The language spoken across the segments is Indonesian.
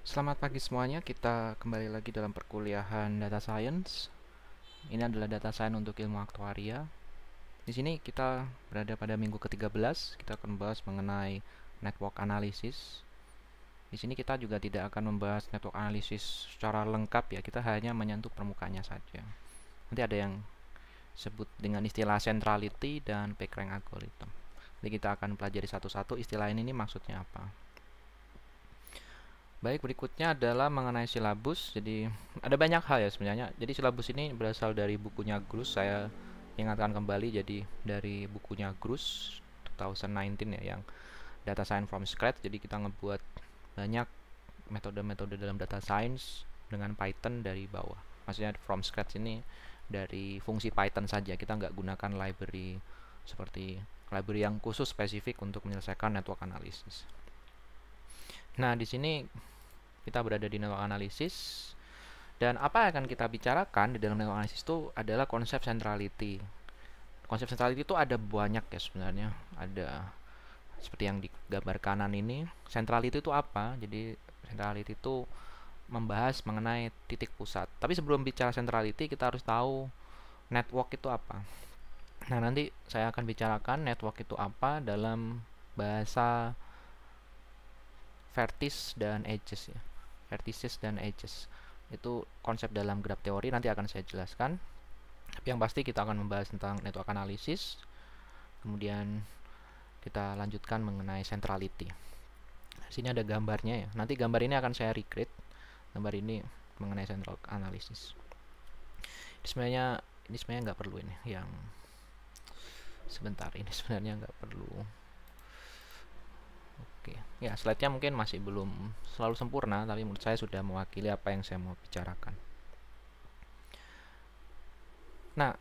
Selamat pagi semuanya, kita kembali lagi dalam perkuliahan Data Science. Ini adalah Data Science untuk ilmu aktuaria. Di sini kita berada pada minggu ke-13, kita akan membahas mengenai network analysis. Di sini kita juga tidak akan membahas network analysis secara lengkap ya, kita hanya menyentuh permukaannya saja. Nanti ada yang sebut dengan istilah centrality dan PageRank algorithm. Jadi kita akan pelajari satu-satu istilah ini maksudnya apa. Baik, berikutnya adalah mengenai silabus. Jadi ada banyak hal ya sebenarnya. Jadi silabus ini berasal dari bukunya Grus. Saya ingatkan kembali, jadi dari bukunya Grus 2019 ya, yang Data Science from Scratch. Jadi kita ngebuat banyak metode-metode dalam data science dengan Python dari bawah. Maksudnya from scratch ini dari fungsi Python saja. Kita nggak gunakan library seperti library yang khusus spesifik untuk menyelesaikan network analysis. Nah, di sini kita berada di network analysis, dan apa yang akan kita bicarakan di dalam network analysis itu adalah konsep centrality. Konsep centrality itu ada banyak ya sebenarnya. Ada seperti yang di gambar kanan ini. Centrality itu apa? Jadi centrality itu membahas mengenai titik pusat. Tapi sebelum bicara centrality, kita harus tahu network itu apa. Nah, nanti saya akan bicarakan network itu apa dalam bahasa vertices dan edges ya. Vertices dan edges itu konsep dalam graph teori, nanti akan saya jelaskan. Tapi yang pasti kita akan membahas tentang network analysis, kemudian kita lanjutkan mengenai centrality. Di sini ada gambarnya ya, nanti gambar ini akan saya recreate, gambar ini mengenai central analysis. Ini sebenarnya nggak perlu, ini yang sebentar, ini sebenarnya nggak perlu. Oke, ya slide-nya mungkin masih belum selalu sempurna, tapi menurut saya sudah mewakili apa yang saya mau bicarakan. Nah,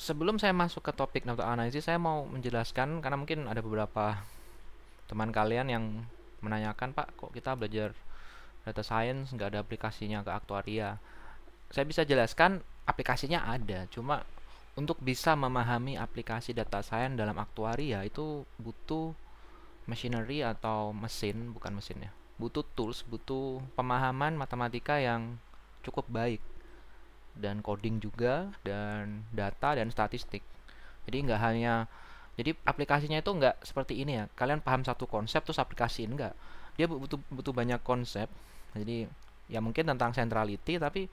sebelum saya masuk ke topik network analysis, saya mau menjelaskan, karena mungkin ada beberapa teman kalian yang menanyakan, Pak, kok kita belajar data science nggak ada aplikasinya ke aktuaria. Saya bisa jelaskan aplikasinya ada, cuma untuk bisa memahami aplikasi data science dalam aktuaria itu butuh machinery atau mesin, bukan mesin ya, butuh tools, butuh pemahaman matematika yang cukup baik, dan coding juga, dan data dan statistik. Jadi nggak hanya, jadi aplikasinya itu nggak seperti ini ya, kalian paham satu konsep terus aplikasiin, nggak, dia butuh banyak konsep. Jadi ya mungkin tentang centrality, tapi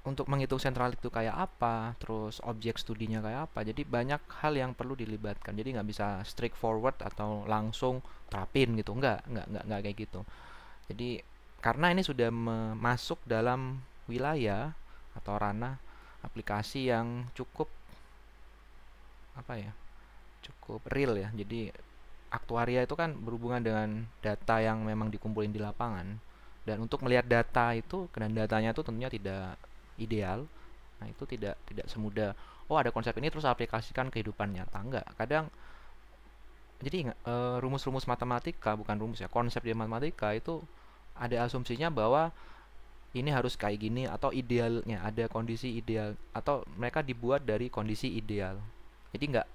untuk menghitung centrality itu kayak apa, terus objek studinya kayak apa, jadi banyak hal yang perlu dilibatkan. Jadi nggak bisa straightforward atau langsung terapin gitu, nggak kayak gitu. Jadi karena ini sudah masuk dalam wilayah atau ranah aplikasi yang cukup apa ya, cukup real ya. Jadi aktuaria itu kan berhubungan dengan data yang memang dikumpulin di lapangan, dan untuk melihat data itu, dan datanya itu tentunya tidak ideal. Nah, itu tidak semudah oh ada konsep ini terus aplikasikan kehidupan nyata, enggak. Kadang jadi rumus-rumus matematika, bukan rumus ya, konsep di matematika itu ada asumsinya bahwa ini harus kayak gini, atau idealnya ada kondisi ideal, atau mereka dibuat dari kondisi ideal. Jadi nggak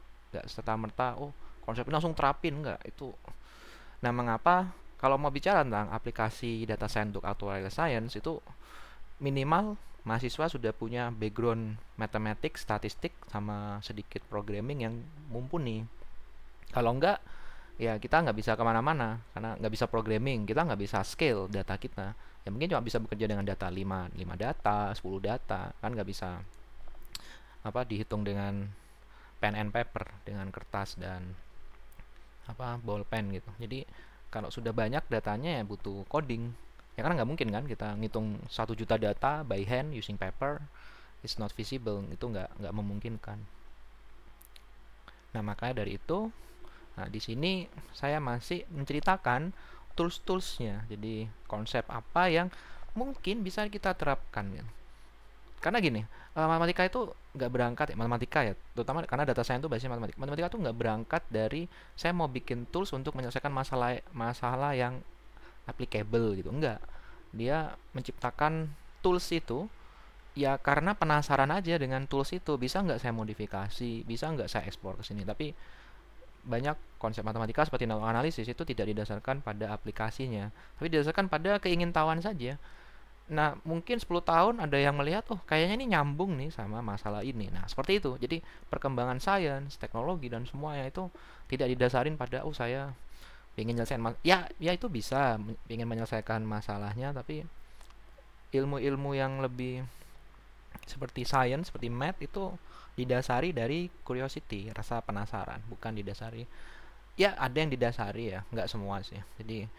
serta merta oh konsep ini langsung terapin, nggak itu. Nah, mengapa kalau mau bicara tentang aplikasi data science untuk actuarial science itu minimal mahasiswa sudah punya background matematik, statistik, sama sedikit programming yang mumpuni. Kalau enggak, ya kita nggak bisa kemana-mana, karena nggak bisa programming, kita nggak bisa scale data kita. Ya mungkin cuma bisa bekerja dengan data 5 data, 10 data, kan nggak bisa apa dihitung dengan pen and paper, dengan kertas dan apa ballpen gitu. Jadi kalau sudah banyak datanya ya butuh coding. Ya karena nggak mungkin kan kita ngitung 1 juta data by hand using paper, it's not feasible, itu nggak memungkinkan. Nah, makanya dari itu, nah di sini saya masih menceritakan tools-toolsnya. Jadi konsep apa yang mungkin bisa kita terapkan ya. Karena gini, matematika itu nggak berangkat ya, matematika ya, terutama karena data science itu basisnya matematika. Matematika itu nggak berangkat dari saya mau bikin tools untuk menyelesaikan masalah masalah yang applicable gitu, enggak. Dia menciptakan tools itu ya karena penasaran aja dengan tools itu, bisa nggak saya modifikasi, bisa nggak saya ekspor ke sini. Tapi banyak konsep matematika seperti network analysis itu tidak didasarkan pada aplikasinya, tapi didasarkan pada keingintahuan saja. Nah, mungkin 10 tahun ada yang melihat, oh kayaknya ini nyambung nih sama masalah ini. Nah, seperti itu. Jadi, perkembangan sains, teknologi, dan semuanya itu tidak didasarin pada, oh saya ingin menyelesaikan ya, ya itu bisa ingin menyelesaikan masalahnya, tapi ilmu-ilmu yang lebih seperti science, seperti math itu didasari dari curiosity, rasa penasaran, bukan didasari. Ya, ada yang didasari ya, nggak semua sih. Jadi,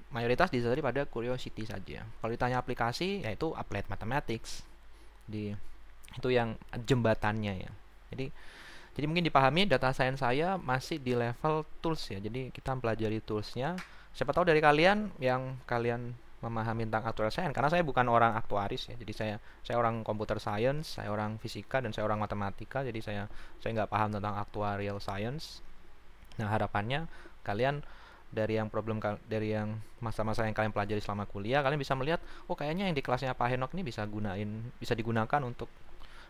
mayoritas didasari pada curiosity saja. Kalau ditanya aplikasi, yaitu applied mathematics. Di itu yang jembatannya ya. Jadi mungkin dipahami data science saya masih di level tools ya. Jadi kita mempelajari toolsnya. Siapa tahu dari kalian yang kalian memahami tentang actuarial science, karena saya bukan orang aktuaris ya. Jadi saya orang computer science, saya orang fisika, dan saya orang matematika. Jadi saya nggak paham tentang actuarial science. Nah, harapannya kalian dari yang masa-masa yang kalian pelajari selama kuliah, kalian bisa melihat, oh kayaknya yang di kelasnya Pak Henok ini bisa digunakan untuk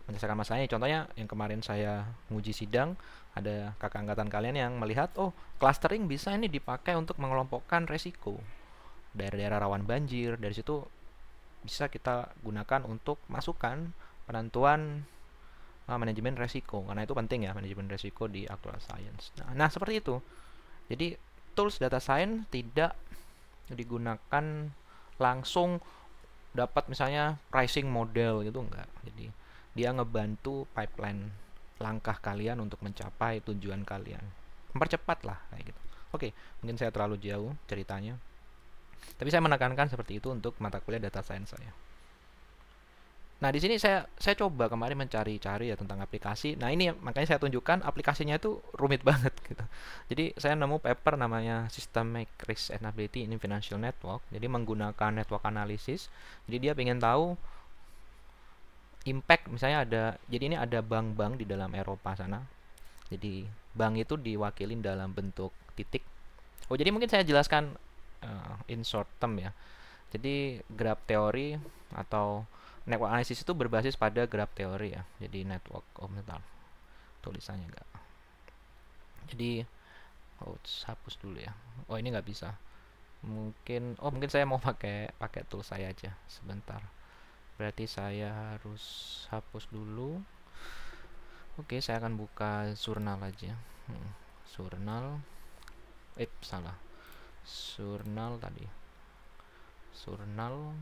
menyelesaikan masalahnya. Contohnya yang kemarin saya nguji sidang, ada kakak angkatan kalian yang melihat, oh clustering bisa ini dipakai untuk mengelompokkan resiko daerah-daerah rawan banjir. Dari situ bisa kita gunakan untuk masukan penentuan manajemen resiko, karena itu penting ya, manajemen resiko di actuarial science. Nah, seperti itu. Jadi tools data science tidak digunakan langsung dapat misalnya pricing model gitu, enggak. Jadi dia ngebantu pipeline langkah kalian untuk mencapai tujuan kalian, mempercepat lah kayak gitu. Oke, mungkin saya terlalu jauh ceritanya, tapi saya menekankan seperti itu untuk mata kuliah data science saya. Nah, di sini saya coba kemarin mencari-cari ya tentang aplikasi. Nah, ini makanya saya tunjukkan aplikasinya itu rumit banget gitu. Jadi, saya nemu paper namanya Systemic Risk and Ability in Financial Network. Jadi, menggunakan network analysis. Jadi, dia ingin tahu impact, misalnya jadi ini ada bank-bank di dalam Eropa sana. Jadi, bank itu diwakilin dalam bentuk titik. Oh, jadi mungkin saya jelaskan in short term ya. Jadi, graph teori atau network analysis itu berbasis pada graph teori ya. Jadi network, bentar, tulisannya enggak. Jadi hapus dulu ya. Oh, ini nggak bisa. Mungkin saya mau pakai tool saya aja sebentar. Berarti saya harus hapus dulu. Oke, saya akan buka Journal aja. Journal. Salah. Journal tadi. Journal.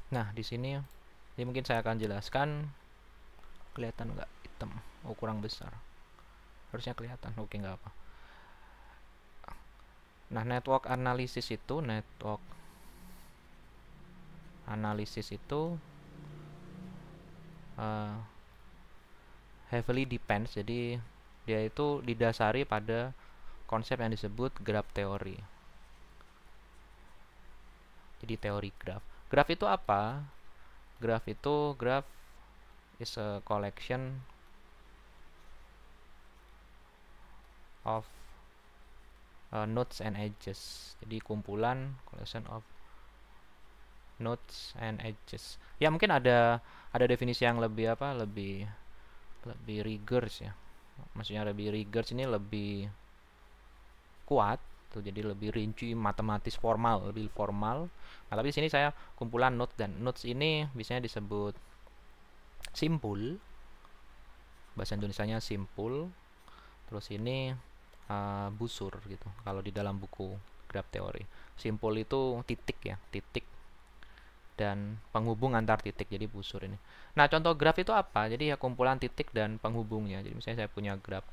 Nah, di sini jadi mungkin saya akan jelaskan. Kelihatan nggak hitam? Oh, kurang besar. Harusnya kelihatan. Oke, nggak apa. Nah, network analysis itu heavily depends. Jadi dia itu didasari pada konsep yang disebut graph theory. Jadi teori graph. Graph itu apa? Graph is a collection of nodes and edges. Jadi kumpulan collection of nodes and edges. Ya, mungkin ada definisi yang lebih rigorous ya. Maksudnya lebih rigorous ini lebih kuat tuh, jadi lebih rinci, matematis, lebih formal. Nah, tapi di sini saya kumpulan nodes, dan nodes ini biasanya disebut simpul. Bahasa Indonesianya simpul. Terus ini busur gitu. Kalau di dalam buku graph theory, simpul itu titik ya, titik dan penghubung antar titik, jadi busur ini. Nah, contoh graph itu apa? Jadi ya kumpulan titik dan penghubungnya. Jadi misalnya saya punya graph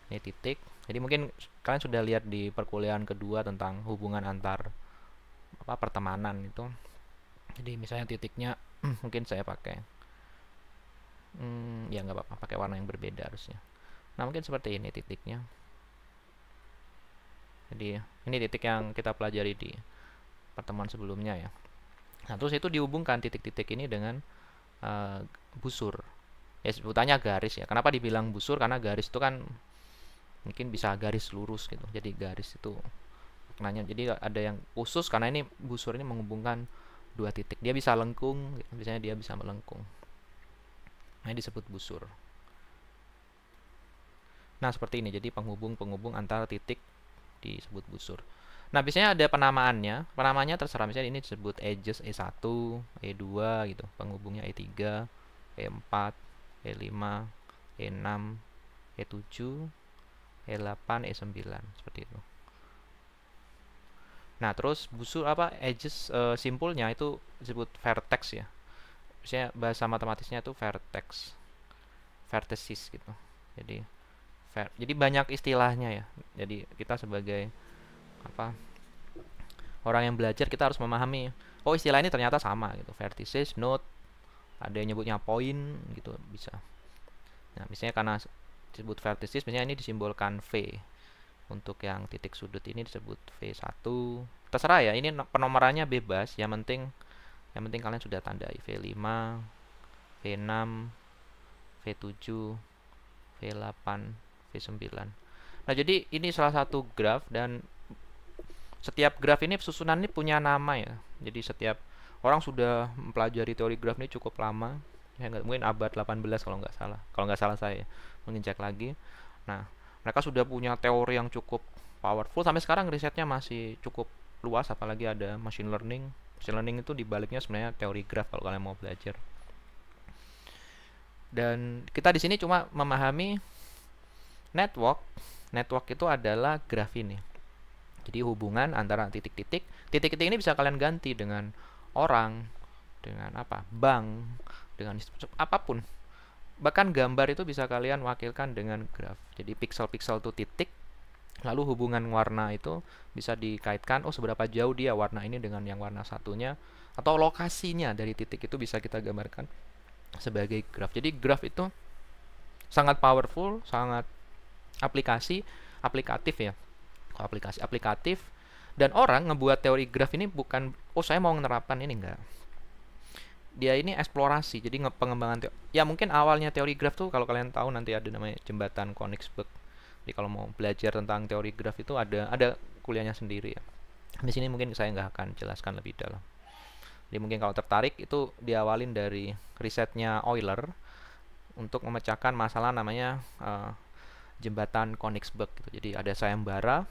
ini titik. Jadi mungkin kalian sudah lihat di perkuliahan kedua tentang hubungan antar pertemanan itu. Jadi misalnya titiknya mungkin saya pakai ya nggak apa-apa, pakai warna yang berbeda harusnya. Nah, mungkin seperti ini titiknya. Jadi ini titik yang kita pelajari di pertemuan sebelumnya ya. Nah, terus itu dihubungkan titik-titik ini dengan busur. Ya, sebutannya garis ya. Kenapa dibilang busur? Karena garis itu kan mungkin bisa garis lurus gitu. Jadi garis itu maknanya. Jadi ada yang khusus karena ini busur ini menghubungkan dua titik. Dia bisa lengkung, misalnya dia bisa melengkung. Nah, ini disebut busur. Nah, seperti ini. Jadi penghubung-penghubung antara titik disebut busur. Nah, biasanya ada penamaannya. Penamaannya terserah, misalnya ini disebut edges E1, E2 gitu. Penghubungnya E3, E4, E5, E6, E7, E8, E9 seperti itu. Nah, terus busur apa edges simpulnya itu disebut vertex ya. Misalnya bahasa matematisnya itu vertex, vertices gitu. Jadi jadi banyak istilahnya ya. Jadi kita sebagai apa orang yang belajar kita harus memahami, oh istilah ini ternyata sama gitu. Vertices, node, ada yang nyebutnya point gitu bisa. Nah, misalnya karena disebut vertices, misalnya ini disimbolkan V. Untuk yang titik sudut ini disebut V1. Terserah ya, ini penomorannya bebas, yang penting kalian sudah tandai V5, V6, V7, V8, V9. Nah, jadi ini salah satu graf, dan setiap graf ini susunan ini punya nama ya. Jadi setiap orang sudah mempelajari teori graf ini cukup lama. Ya, mungkin abad 18 kalau nggak salah. Kalau nggak salah saya, mungkin cek lagi. Nah, mereka sudah punya teori yang cukup powerful. Sampai sekarang risetnya masih cukup luas, apalagi ada machine learning. Machine learning itu dibaliknya sebenarnya teori graf kalau kalian mau belajar. Dan kita di sini cuma memahami network. Network itu adalah graf ini. Jadi hubungan antara titik-titik. Titik-titik ini bisa kalian ganti dengan orang, dengan apa? Bank, dengan apapun. Bahkan gambar itu bisa kalian wakilkan dengan graf. Jadi pixel-pixel itu titik, lalu hubungan warna itu bisa dikaitkan, oh seberapa jauh dia warna ini dengan yang warna satunya, atau lokasinya dari titik itu bisa kita gambarkan sebagai graf. Jadi graf itu sangat powerful, sangat aplikatif ya. Aplikatif, dan orang ngebuat teori graf ini bukan, oh saya mau menerapkan ini, enggak. Dia ini eksplorasi, jadi pengembangan ya mungkin awalnya teori graf tuh kalau kalian tahu nanti ada namanya jembatan Konigsberg. Jadi kalau mau belajar tentang teori graf itu ada kuliahnya sendiri ya. Di sini mungkin saya nggak akan jelaskan lebih dalam. Jadi mungkin kalau tertarik itu diawalin dari risetnya Euler untuk memecahkan masalah namanya jembatan Konigsberg gitu. Jadi ada sayembara,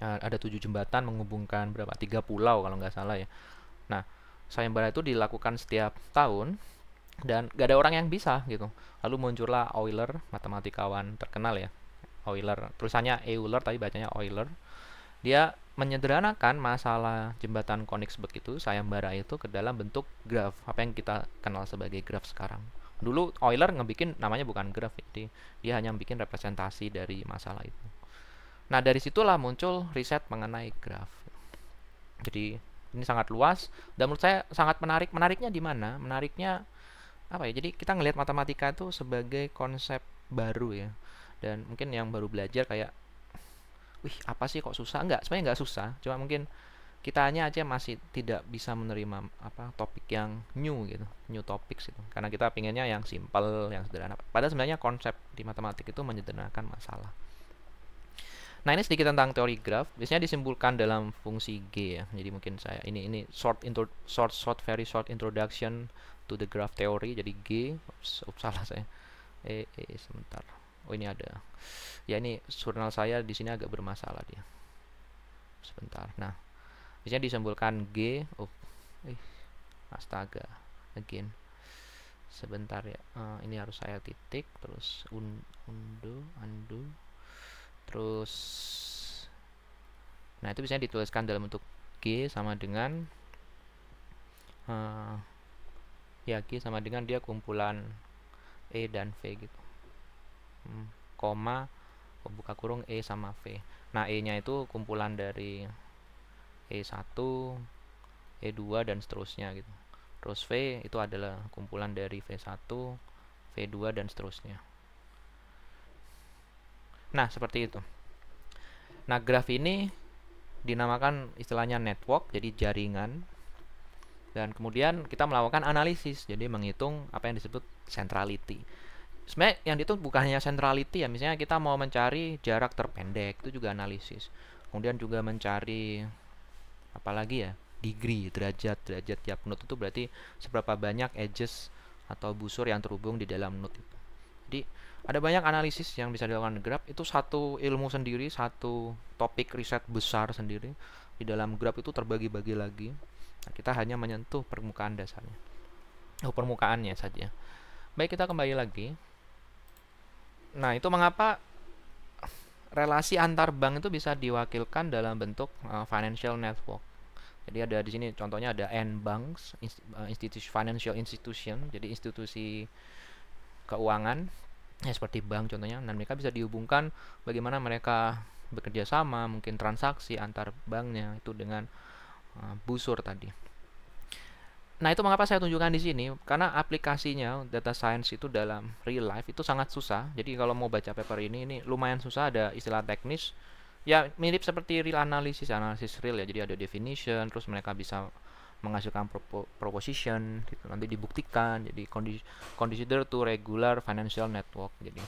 ada 7 jembatan menghubungkan berapa 3 pulau kalau nggak salah ya. Nah, sayembara itu dilakukan setiap tahun dan gak ada orang yang bisa gitu. Lalu muncullah Euler, matematikawan terkenal ya. Euler, tulisannya Euler tapi bacanya Euler. Dia menyederhanakan masalah jembatan Konigsberg itu, sayembara itu, ke dalam bentuk graf, apa yang kita kenal sebagai graf sekarang. Dulu Euler ngebikin namanya bukan graf, jadi dia hanya bikin representasi dari masalah itu. Nah, dari situlah muncul riset mengenai graf. Jadi ini sangat luas dan menurut saya sangat menarik. Menariknya di mana? Menariknya apa ya? Jadi kita ngelihat matematika itu sebagai konsep baru ya. Dan mungkin yang baru belajar kayak, wih apa sih kok susah? Enggak, sebenarnya enggak susah. Cuma mungkin kitanya aja masih tidak bisa menerima apa topik yang new gitu, new topics gitu. Karena kita pinginnya yang simple, yang sederhana. Padahal sebenarnya konsep di matematik itu menyederhanakan masalah. Nah, ini sedikit tentang teori graf. Biasanya disimpulkan dalam fungsi G ya. Jadi mungkin saya ini very short introduction to the graph theory. Jadi G, salah saya. Sebentar. Oh, ini ada. Ya, ini jurnal saya di sini agak bermasalah dia. Sebentar. Nah, biasanya disimpulkan G. Astaga. Again. Sebentar ya. Ini harus saya titik terus undo. Terus nah itu bisa dituliskan dalam bentuk G sama dengan ya G sama dengan dia kumpulan E dan V gitu. Koma buka kurung E sama V. Nah, E nya itu kumpulan dari E1, E2 dan seterusnya gitu. Terus V itu adalah kumpulan dari V1, V2 dan seterusnya. Nah, seperti itu. Nah, graf ini dinamakan istilahnya network, jadi jaringan. Dan kemudian kita melakukan analisis, jadi menghitung apa yang disebut centrality. Sebenarnya yang dihitung bukan hanya centrality ya, misalnya kita mau mencari jarak terpendek, itu juga analisis. Kemudian juga mencari apalagi ya, degree, derajat tiap node itu berarti seberapa banyak edges atau busur yang terhubung di dalam node itu. Jadi ada banyak analisis yang bisa dilakukan graph, itu satu ilmu sendiri, satu topik riset besar sendiri. Di dalam graph itu terbagi-bagi lagi. Nah, kita hanya menyentuh permukaan dasarnya, permukaannya saja. Baik, kita kembali lagi. Nah, itu mengapa relasi antar bank itu bisa diwakilkan dalam bentuk financial network. Jadi ada di sini contohnya ada N banks, financial institution, jadi institusi keuangan ya seperti bank contohnya, dan mereka bisa dihubungkan bagaimana mereka bekerja sama, mungkin transaksi antar banknya itu dengan busur tadi. Nah, itu mengapa saya tunjukkan di sini, karena aplikasinya data science itu dalam real life itu sangat susah. Jadi kalau mau baca paper ini lumayan susah, ada istilah teknis. Ya mirip seperti real analysis, analisis real ya. Jadi ada definition, terus mereka bisa menghasilkan proposition gitu, nanti dibuktikan. Jadi consider to regular financial network. Jadi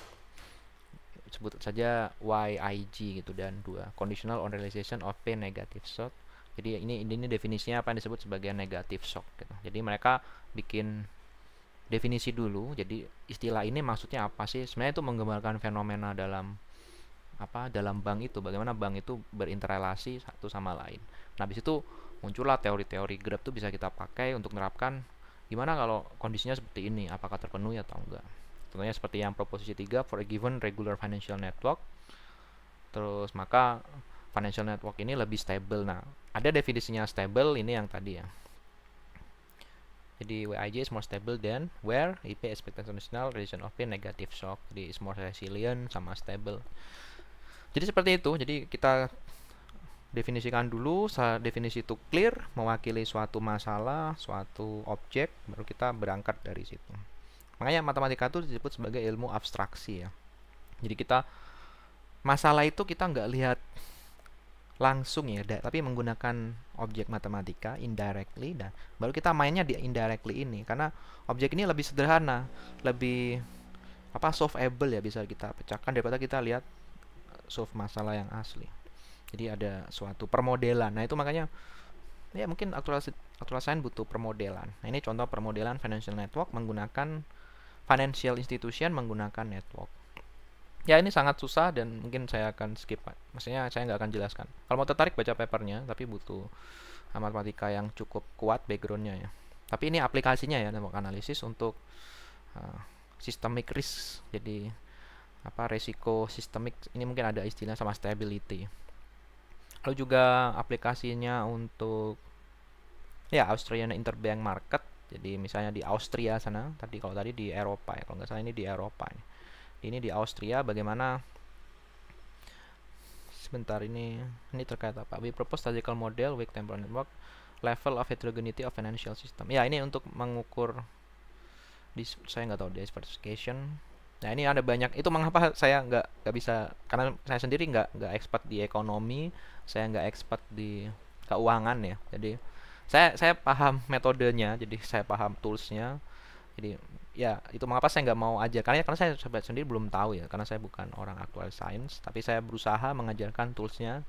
sebut saja YIG gitu, dan 2 conditional on realization of P negative shock. Jadi ini definisinya apa yang disebut sebagai negative shock gitu. Jadi mereka bikin definisi dulu. Jadi istilah ini maksudnya apa sih? Sebenarnya itu menggambarkan fenomena dalam dalam bank itu, bagaimana bank itu berinterelasi satu sama lain. Nah, habis itu muncullah teori-teori graph itu bisa kita pakai untuk menerapkan gimana kalau kondisinya seperti ini, apakah terpenuhi atau enggak. Contohnya seperti yang proposisi 3, for a given regular financial network. Terus maka financial network ini lebih stable. Nah, ada definisinya stable ini yang tadi ya. Jadi WIJ is more stable than where IP expectational relation of P negative shock. Jadi is more resilient sama stable. Jadi seperti itu. Jadi kita definisikan dulu, definisi itu clear, mewakili suatu masalah, suatu objek, baru kita berangkat dari situ. Makanya matematika itu disebut sebagai ilmu abstraksi ya. Jadi kita masalah itu kita nggak lihat langsung ya, tapi menggunakan objek matematika indirectly, dan baru kita mainnya di indirectly ini, karena objek ini lebih sederhana, lebih solvable ya, bisa kita pecahkan daripada kita lihat solve masalah yang asli. Jadi ada suatu permodelan. Nah, itu makanya ya mungkin actual science butuh permodelan. Nah, ini contoh permodelan financial network menggunakan financial institution menggunakan network. Ya, ini sangat susah dan mungkin saya akan skip. Maksudnya saya nggak akan jelaskan. Kalau mau tertarik baca papernya, tapi butuh matematika yang cukup kuat backgroundnya ya. Tapi ini aplikasinya ya, network analisis untuk systemic risk. Jadi resiko sistemik ini mungkin ada istilah sama stability. Lalu juga aplikasinya untuk ya Australian Interbank Market. Jadi misalnya di Austria sana, kalau tadi di Eropa ya, kalau nggak salah ini di Eropa. Ini di Austria, bagaimana sebentar ini terkait apa? We propose statistical model with temporal network level of heterogeneity of financial system. Ya, ini untuk mengukur saya nggak tahu diversification. Nah, ini ada banyak. Itu mengapa saya nggak bisa, karena saya sendiri nggak expert di ekonomi, saya nggak expert di keuangan ya. Jadi saya paham metodenya, jadi saya paham toolsnya. Jadi ya itu mengapa saya nggak mau ajar, karena saya sendiri belum tahu ya, karena saya bukan orang actual science, tapi saya berusaha mengajarkan toolsnya.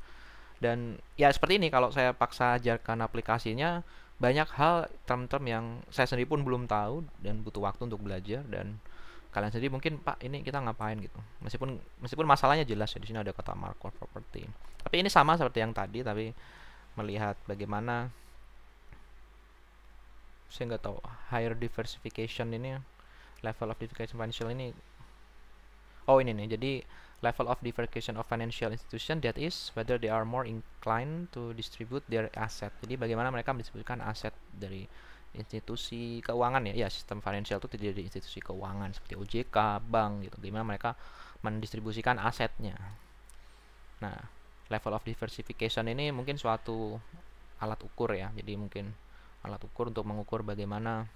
Dan ya seperti ini, kalau saya paksa ajarkan aplikasinya, banyak hal term-term yang saya sendiri pun belum tahu dan butuh waktu untuk belajar, dan kalian sendiri mungkin, Pak, ini kita ngapain gitu. Meskipun masalahnya jelas ya, di sini ada kata Markov property. Tapi ini sama seperti yang tadi, tapi melihat bagaimana saya nggak tahu higher diversification ini, level of diversification financial ini. Oh, ini nih. Jadi level of diversification of financial institution, that is whether they are more inclined to distribute their asset. Jadi bagaimana mereka mendistribusikan aset dari institusi keuangan ya, sistem financial itu terdiri dari institusi keuangan seperti OJK, bank gitu. Gimana mereka mendistribusikan asetnya. Nah, level of diversification ini mungkin suatu alat ukur ya. Jadi mungkin alat ukur untuk mengukur bagaimana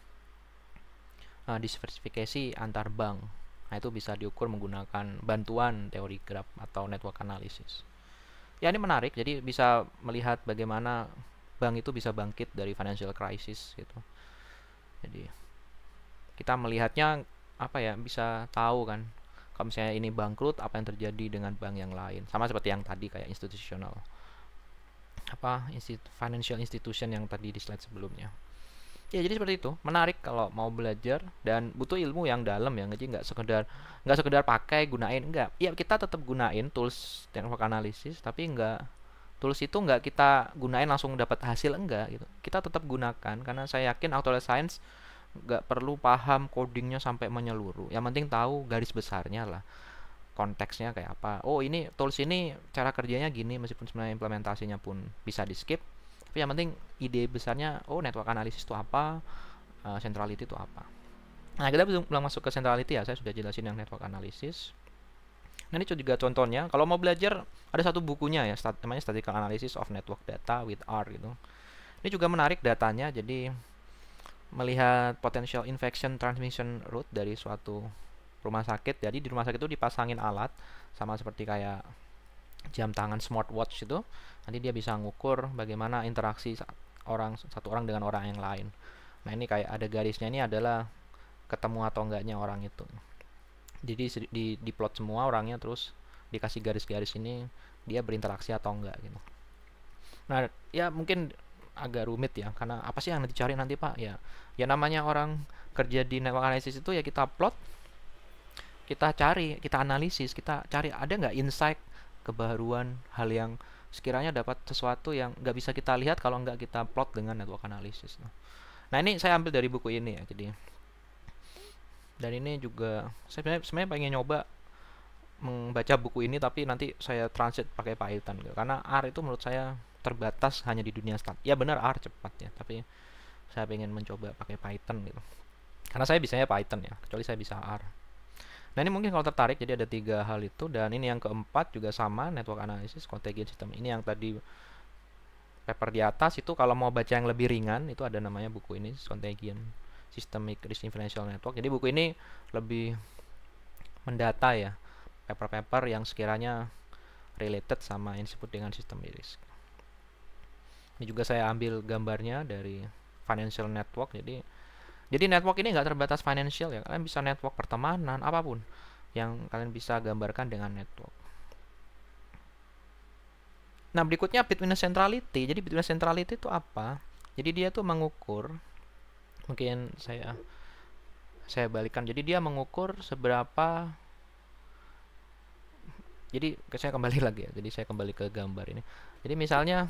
diversifikasi antar bank. Nah, itu bisa diukur menggunakan bantuan teori graph atau network analysis. Ya, ini menarik. Jadi bisa melihat bagaimana bank itu bisa bangkit dari financial crisis gitu. Jadi kita melihatnya bisa tahu kan, kalau misalnya ini bangkrut, apa yang terjadi dengan bank yang lain. Sama seperti yang tadi kayak institusional financial institution yang tadi di slide sebelumnya. Ya, jadi seperti itu. Menarik kalau mau belajar dan butuh ilmu yang dalam ya. Jadi nggak sekedar pakai gunain enggak. Ya kita tetap gunain tools network analysis, tapi enggak tools itu enggak kita gunain langsung dapat hasil enggak gitu. Kita tetap gunakan karena saya yakin actual science nggak perlu paham codingnya sampai menyeluruh. Yang penting tahu garis besarnya lah, konteksnya kayak apa. Oh, ini tools ini cara kerjanya gini, meskipun sebenarnya implementasinya pun bisa di skip. Tapi yang penting ide besarnya, oh network analysis itu apa, centrality itu apa. Nah, kita belum masuk ke centrality ya, saya sudah jelasin yang network analysis. Nah, ini juga contohnya. Kalau mau belajar, ada satu bukunya ya, namanya Statistical Analysis of Network Data with R gitu. Ini juga menarik datanya, jadi melihat potential infection transmission route dari suatu rumah sakit. Jadi di rumah sakit itu dipasangin alat sama seperti kayak jam tangan smartwatch itu. Nanti dia bisa ngukur bagaimana interaksi satu orang dengan orang yang lain. Nah, ini kayak ada garisnya, ini adalah ketemu atau enggaknya orang itu. Jadi di plot semua orangnya, terus dikasih garis-garis ini dia berinteraksi atau enggak gitu. Nah, ya mungkin agak rumit ya, karena apa sih yang dicari nanti Pak? Ya namanya orang kerja di network analysis itu ya kita plot, kita cari, kita analisis, kita cari ada nggak insight, kebaruan, hal yang sekiranya dapat sesuatu yang nggak bisa kita lihat kalau nggak kita plot dengan network analysis. Nah, ini saya ambil dari buku ini ya, jadi dan ini juga saya sebenarnya pengen nyoba membaca buku ini, tapi nanti saya translate pakai Python gitu. Karena R itu menurut saya terbatas hanya di dunia stat. Ya benar R cepat ya, tapi saya pengen mencoba pakai Python gitu. Karena saya bisanya Python ya, kecuali saya bisa R. Nah, ini mungkin kalau tertarik, jadi ada 3 hal itu, dan ini yang keempat juga sama, network analysis, contagion system. Ini yang tadi paper di atas itu kalau mau baca yang lebih ringan itu ada namanya buku ini, Contagion Systemic Risk Differential Network. Jadi buku ini lebih mendata ya, paper-paper yang sekiranya related sama yang disebut dengan sistem risk. Ini juga saya ambil gambarnya dari financial network. Jadi network ini nggak terbatas financial ya, kalian bisa network pertemanan, apapun yang kalian bisa gambarkan dengan network. Nah, berikutnya Bitwitness centrality. Jadi Bitwitness centrality itu apa? Jadi dia tuh mengukur, mungkin saya balikan. Jadi dia mengukur seberapa, jadi saya kembali lagi ya. Jadi saya kembali ke gambar ini. Jadi misalnya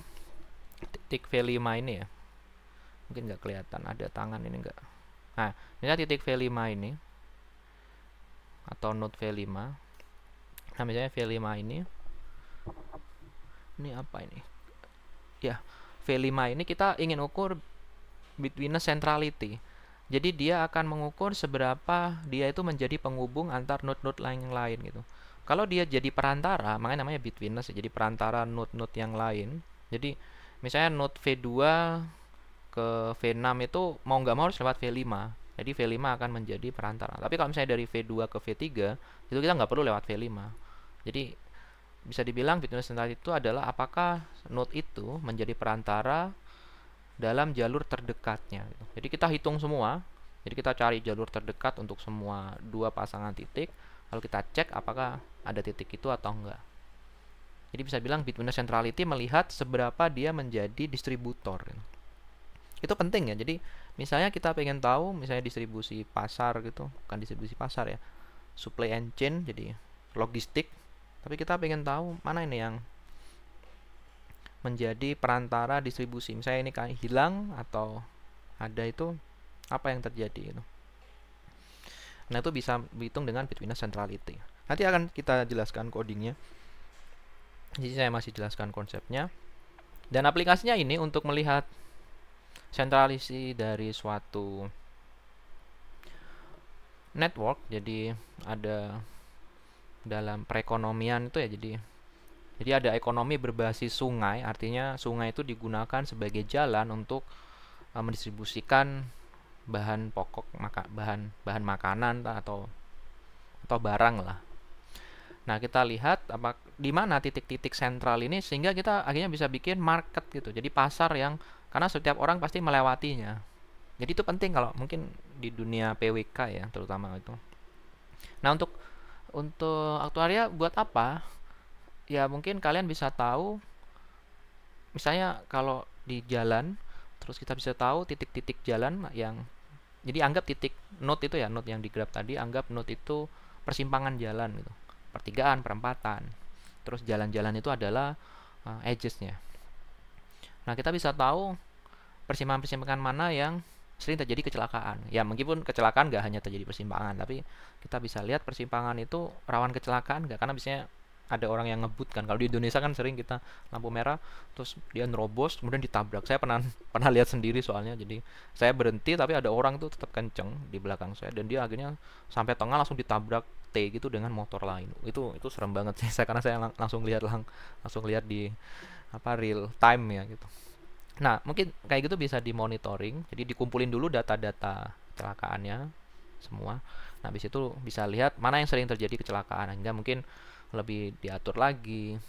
titik V5 ini ya. Mungkin nggak kelihatan, ada tangan ini nggak. Nah, ini titik V5 ini atau node V5. Nah, misalnya V5 ini apa ini? Ya, V5 ini kita ingin ukur Bitwitness centrality. Jadi dia akan mengukur seberapa dia itu menjadi penghubung antar node-node yang lain gitu. Kalau dia jadi perantara, makanya namanya Bitwitness, jadi perantara node-node yang lain. Jadi misalnya node V2 ke V6 itu mau nggak mau harus lewat V5. Jadi V5 akan menjadi perantara. Tapi kalau misalnya dari V2 ke V3 itu kita nggak perlu lewat V5. Jadi bisa dibilang Bitwitness centrality itu adalah apakah node itu menjadi perantara dalam jalur terdekatnya gitu. Jadi kita hitung semua. Jadi kita cari jalur terdekat untuk semua dua pasangan titik, lalu kita cek apakah ada titik itu atau enggak. Jadi bisa bilang Bitwitness centrality melihat seberapa dia menjadi distributor gitu. Itu penting ya. Jadi misalnya kita pengen tahu misalnya distribusi pasar gitu, bukan distribusi pasar ya, supply and chain, jadi logistik. Tapi kita pengen tahu mana ini yang menjadi perantara distribusi. Misalnya ini kan hilang atau ada, itu apa yang terjadi itu. Nah, itu bisa dihitung dengan Bitwitness centrality. Nanti akan kita jelaskan codingnya. Jadi saya masih jelaskan konsepnya. Dan aplikasinya ini untuk melihat sentralisasi dari suatu network. Jadi ada dalam perekonomian itu ya, jadi ada ekonomi berbasis sungai, artinya sungai itu digunakan sebagai jalan untuk mendistribusikan bahan pokok, bahan makanan atau barang lah. Nah, kita lihat di mana titik-titik sentral ini sehingga kita akhirnya bisa bikin market gitu. Jadi pasar yang karena setiap orang pasti melewatinya. Jadi itu penting kalau mungkin di dunia PWK ya, terutama itu. Nah, untuk aktuaria buat apa? Ya mungkin kalian bisa tahu misalnya kalau di jalan Terus kita bisa tahu titik-titik jalan yang, jadi anggap titik node itu ya, node yang di grab tadi, anggap node itu persimpangan jalan gitu, pertigaan, perempatan. Terus jalan-jalan itu adalah edges-nya. Nah, kita bisa tahu persimpangan-persimpangan mana yang sering terjadi kecelakaan. Ya, meskipun kecelakaan nggak hanya terjadi persimpangan, tapi kita bisa lihat persimpangan itu rawan kecelakaan nggak, karena biasanya ada orang yang ngebut kan. Kalau di Indonesia kan sering kita lampu merah terus dia nerobos kemudian ditabrak. Saya pernah pernah lihat sendiri soalnya. Jadi saya berhenti tapi ada orang tuh tetap kenceng di belakang saya dan dia akhirnya sampai tengah langsung ditabrak T gitu dengan motor lain. Itu serem banget sih saya, karena saya langsung lihat di real time ya gitu. Nah, mungkin kayak gitu bisa dimonitoring. Jadi dikumpulin dulu data-data kecelakaannya semua. Nah, habis itu bisa lihat mana yang sering terjadi kecelakaan, hingga mungkin lebih diatur lagi.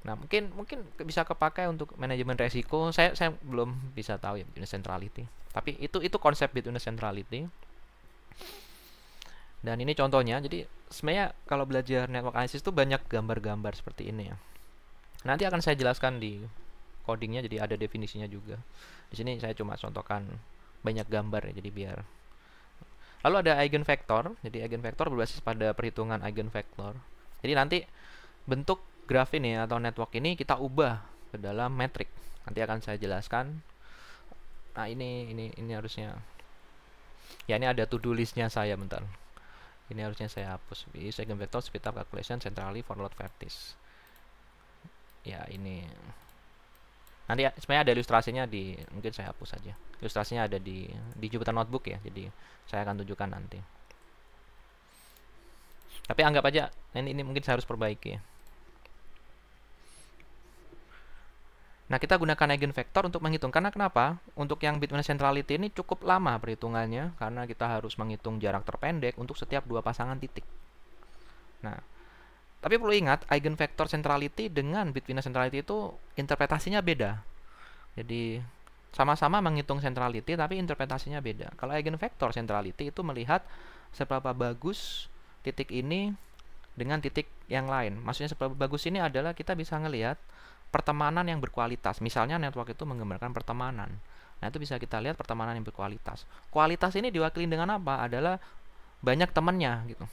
Nah, mungkin bisa kepakai untuk manajemen resiko. Saya belum bisa tahu ya business centrality. Tapi itu konsep business centrality. Dan ini contohnya. Jadi sebenarnya kalau belajar network analysis itu banyak gambar-gambar seperti ini ya. Nanti akan saya jelaskan di codingnya, jadi ada definisinya juga. Di sini saya cuma contohkan banyak gambar ya, jadi biar. Lalu ada eigenvector. Jadi eigenvector berbasis pada perhitungan eigenvector. Jadi nanti bentuk graf ini atau network ini kita ubah ke dalam metrik. Nanti akan saya jelaskan. Nah, ini harusnya. Ya, ini ada to-do listnya saya, bentar. Ini harusnya saya hapus. Use eigenvector speed up calculation centrally for load vertices. Ya, ini. Nanti sebenarnya ada ilustrasinya mungkin saya hapus saja. Ilustrasinya ada di Jupyter Notebook ya. Jadi saya akan tunjukkan nanti. Tapi anggap aja ini mungkin saya harus perbaiki ya. Nah, kita gunakan eigenvector untuk menghitung. Karena kenapa? Untuk yang Bitcoin centrality ini cukup lama perhitungannya, karena kita harus menghitung jarak terpendek untuk setiap dua pasangan titik. Nah, tapi perlu ingat, eigenvector centrality dengan Bitcoin centrality itu interpretasinya beda. Jadi sama-sama menghitung centrality tapi interpretasinya beda. Kalau eigenvector centrality itu melihat seberapa bagus titik ini dengan titik yang lain. Maksudnya seberapa bagus ini adalah kita bisa ngelihat pertemanan yang berkualitas. Misalnya network itu menggambarkan pertemanan. Nah, itu bisa kita lihat pertemanan yang berkualitas. Kualitas ini diwakili dengan apa? Adalah banyak temannya gitu.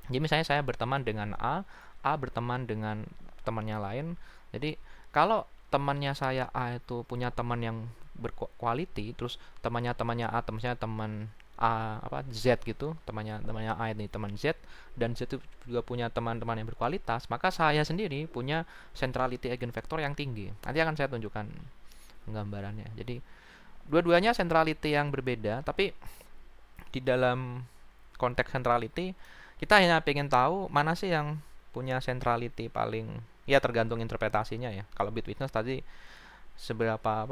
Jadi misalnya saya berteman dengan A berteman dengan temannya lain. Jadi kalau temannya saya A itu punya teman yang berquality, terus temannya A, temannya teman A Z gitu, temannya A ini teman Z, dan Z itu juga punya teman-teman yang berkualitas, maka saya sendiri punya centrality eigenvector yang tinggi. Nanti akan saya tunjukkan gambarannya. Jadi dua-duanya centrality yang berbeda, tapi di dalam konteks centrality kita hanya pengen tahu mana sih yang punya centrality paling, ya tergantung interpretasinya ya. Kalau Bitwitness tadi seberapa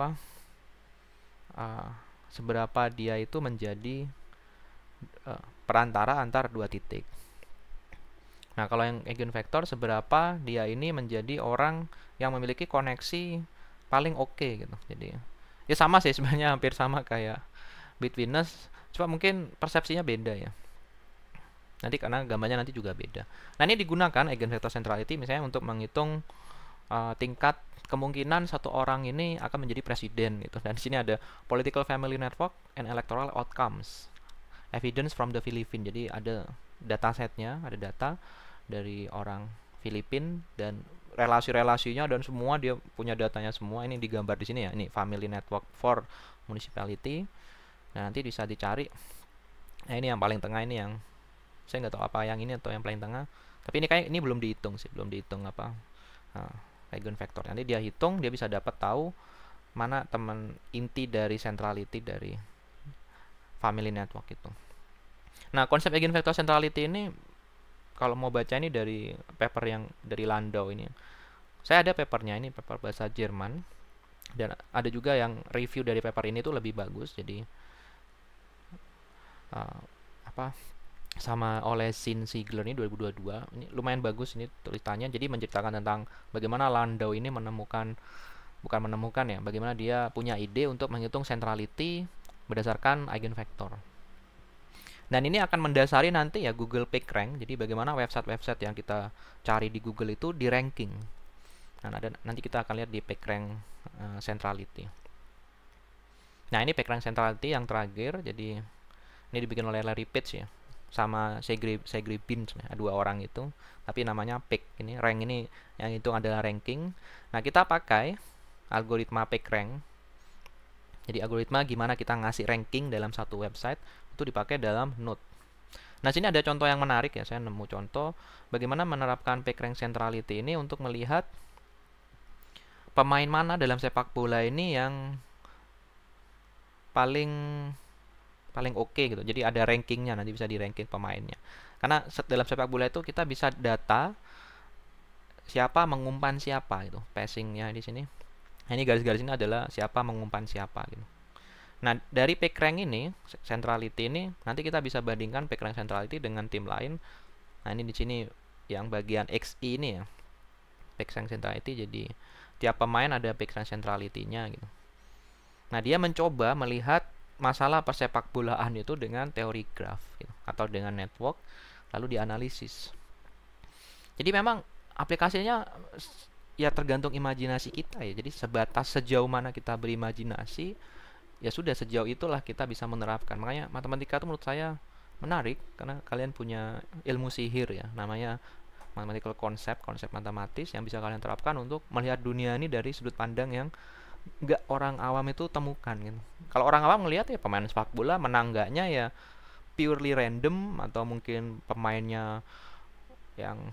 seberapa dia itu menjadi perantara antar dua titik. Nah, kalau yang eigenvector seberapa dia ini menjadi orang yang memiliki koneksi paling oke gitu. Jadi ya sama sih sebenarnya, hampir sama kayak Bitwitness, cuma mungkin persepsinya beda ya. Nanti karena gambarnya nanti juga beda. Nah, ini digunakan eigenvector centrality misalnya untuk menghitung tingkat kemungkinan satu orang ini akan menjadi presiden gitu. Dan di sini ada political family network and electoral outcomes, evidence from the Philippines. Jadi ada datasetnya, ada data dari orang Filipin dan relasi-relasinya dan semua dia punya datanya semua. Ini digambar di sini ya. Ini family network for municipality. Nah, nanti bisa dicari. Nah, ini yang paling tengah, ini yang saya nggak tahu apa yang ini atau yang paling tengah. Tapi ini kayak ini belum dihitung sih, belum dihitung eigenvector. Nanti dia hitung, dia bisa dapat tahu mana teman inti dari centrality dari family network itu. Nah, konsep eigenvector centrality ini kalau mau baca ini dari paper yang dari Landau ini. Saya ada papernya, ini paper bahasa Jerman. Dan ada juga yang review dari paper ini tuh lebih bagus. Jadi sama oleh Sin Ziegler ini 2022. Ini lumayan bagus ini tulisannya. Jadi menceritakan tentang bagaimana Landau ini bagaimana dia punya ide untuk menghitung centrality berdasarkan eigenvector. Dan ini akan mendasari nanti ya Google PageRank. Jadi bagaimana website-website yang kita cari di Google itu di ranking. Nah, nanti kita akan lihat di PageRank centrality. Nah, ini PageRank centrality yang terakhir. Jadi ini dibikin oleh Larry Page ya, sama Sergey Brin, dua orang itu. Tapi namanya Page ini, rank ini yang itu adalah ranking. Nah, kita pakai algoritma PageRank. Jadi algoritma gimana kita ngasih ranking dalam satu website itu dipakai dalam Node. Nah, sini ada contoh yang menarik ya. Saya nemu contoh bagaimana menerapkan PageRank centrality ini untuk melihat pemain mana dalam sepak bola ini yang paling paling oke gitu. Jadi ada rankingnya, nanti bisa di ranking pemainnya. Karena dalam sepak bola itu kita bisa data siapa mengumpan siapa gitu. Passingnya di sini. Nah, ini garis-garis ini adalah siapa mengumpan siapa gitu. Nah, dari PageRank ini, centrality ini, nanti kita bisa bandingkan PageRank centrality dengan tim lain. Nah, ini di sini yang bagian XI ini ya, PageRank centrality. Jadi tiap pemain ada PageRank centrality-nya gitu. Nah, dia mencoba melihat masalah persepak bolaan itu dengan teori graph gitu, atau dengan network, lalu dianalisis. Jadi memang aplikasinya ya tergantung imajinasi kita ya. Jadi sebatas sejauh mana kita berimajinasi, ya sudah sejauh itulah kita bisa menerapkan. Makanya matematika itu menurut saya menarik karena kalian punya ilmu sihir ya, namanya mathematical concept, konsep matematis yang bisa kalian terapkan untuk melihat dunia ini dari sudut pandang yang nggak orang awam itu temukan gitu. Kalau orang awam ngelihat ya pemain sepak bola menang enggaknya ya purely random, atau mungkin pemainnya yang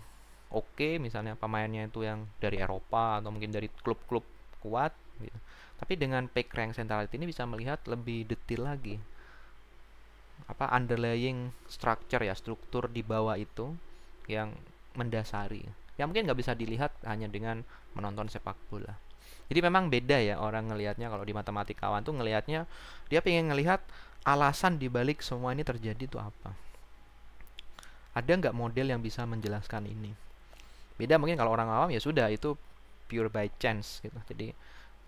oke, misalnya pemainnya itu yang dari Eropa atau mungkin dari klub-klub kuat gitu. Tapi dengan PageRank centrality ini bisa melihat lebih detail lagi apa underlying structure ya, struktur di bawah itu yang mendasari. Ya mungkin nggak bisa dilihat hanya dengan menonton sepak bola. Jadi memang beda ya orang ngelihatnya. Kalau di matematikawan tuh ngelihatnya dia pengen ngelihat alasan dibalik semua ini terjadi itu apa. Ada nggak model yang bisa menjelaskan ini? Beda mungkin kalau orang awam ya sudah itu pure by chance gitu. Jadi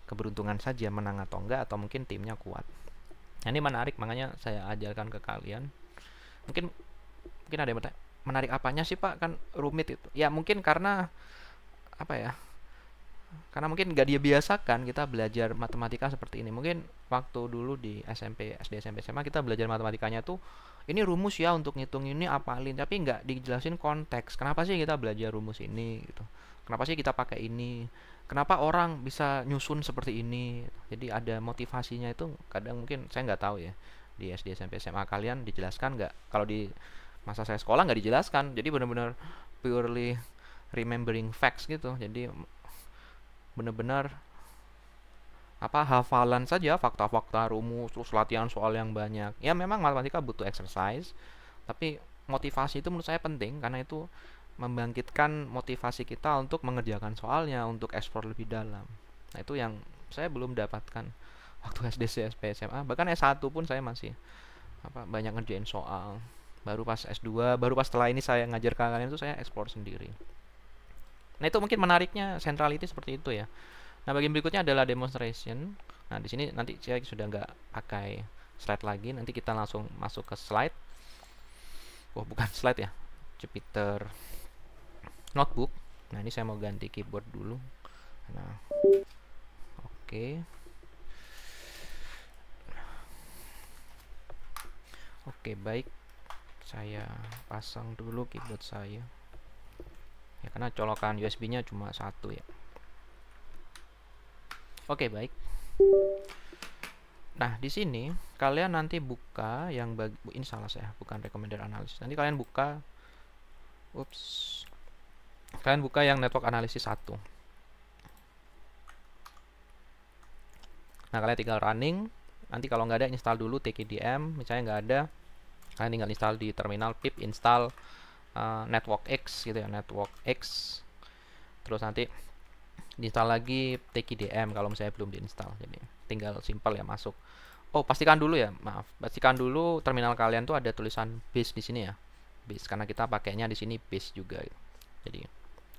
keberuntungan saja menang atau enggak, atau mungkin timnya kuat. Nah, ini menarik, makanya saya ajarkan ke kalian. Mungkin mungkin ada yang bertanya, menarik apanya sih Pak? Kan rumit itu. Ya mungkin karena apa ya? Karena mungkin nggak dia biasakan kita belajar matematika seperti ini. Mungkin waktu dulu di SMP, SD, SMP, SMA kita belajar matematikanya tuh ini rumus ya untuk ngitung ini apalin, tapi nggak dijelasin konteks. Kenapa sih kita belajar rumus ini gitu? Kenapa sih kita pakai ini? Kenapa orang bisa nyusun seperti ini? Jadi ada motivasinya itu kadang mungkin saya nggak tahu ya. Di SD, SMP, SMA kalian dijelaskan nggak? Kalau di masa saya sekolah nggak dijelaskan. Jadi benar-benar purely remembering facts gitu. Jadi benar-benar apa hafalan saja fakta-fakta rumus, terus latihan soal yang banyak. Ya memang matematika butuh exercise, tapi motivasi itu menurut saya penting karena itu membangkitkan motivasi kita untuk mengerjakan soalnya, untuk explore lebih dalam. Nah, itu yang saya belum dapatkan waktu SD, SMP, SMA. Bahkan S1 pun saya masih banyak ngerjain soal. Baru pas S2, baru pas setelah ini saya ngajar ke kalian itu saya explore sendiri. Nah, itu mungkin menariknya centrality seperti itu ya. Nah, bagian berikutnya adalah demonstration. Nah, di sini nanti saya sudah nggak pakai slide lagi. Nanti kita langsung masuk ke slide. Oh, bukan slide ya. Jupyter Notebook. Nah, ini saya mau ganti keyboard dulu. Nah, oke. Oke, baik. Saya pasang dulu keyboard saya. Ya, karena colokan USB-nya cuma satu ya. Oke, baik. Nah, di sini kalian nanti buka yang ini salah saya, bukan recommended analysis. Nanti kalian buka kalian buka yang network analysis 1. Nah, kalian tinggal running. Nanti kalau nggak ada install dulu TKDM, misalnya nggak ada, kalian tinggal install di terminal pip install network X gitu ya, network X. Terus nanti diinstal lagi TKDM kalau misalnya belum diinstal. Jadi tinggal simpel ya masuk. Oh, pastikan dulu ya, maaf. Pastikan dulu terminal kalian tuh ada tulisan base di sini ya. Base karena kita pakainya di sini base juga gitu. Jadi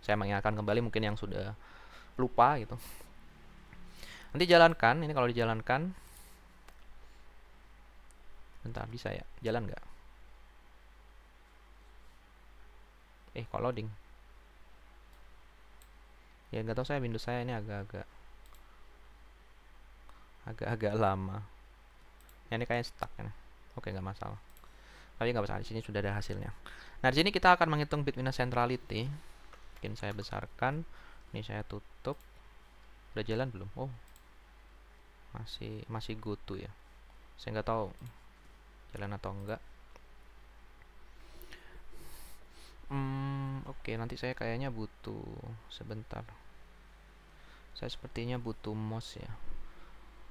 saya mengingatkan kembali mungkin yang sudah lupa gitu. Nanti jalankan, ini kalau dijalankan. Bentar, bisa ya? Jalan nggak? Kok loading? Ya nggak tahu, saya Windows saya ini agak-agak lama. Ya, ini kayak stuck ya. Oke, nggak masalah. Tapi nggak masalah, di sini sudah ada hasilnya. Nah, di sini kita akan menghitung bit minus centrality. Mungkin saya besarkan. Ini saya tutup. Udah jalan belum? Oh, masih goto ya. Saya nggak tahu jalan atau enggak. Oke, nanti saya kayaknya butuh sebentar. Saya sepertinya butuh mouse ya.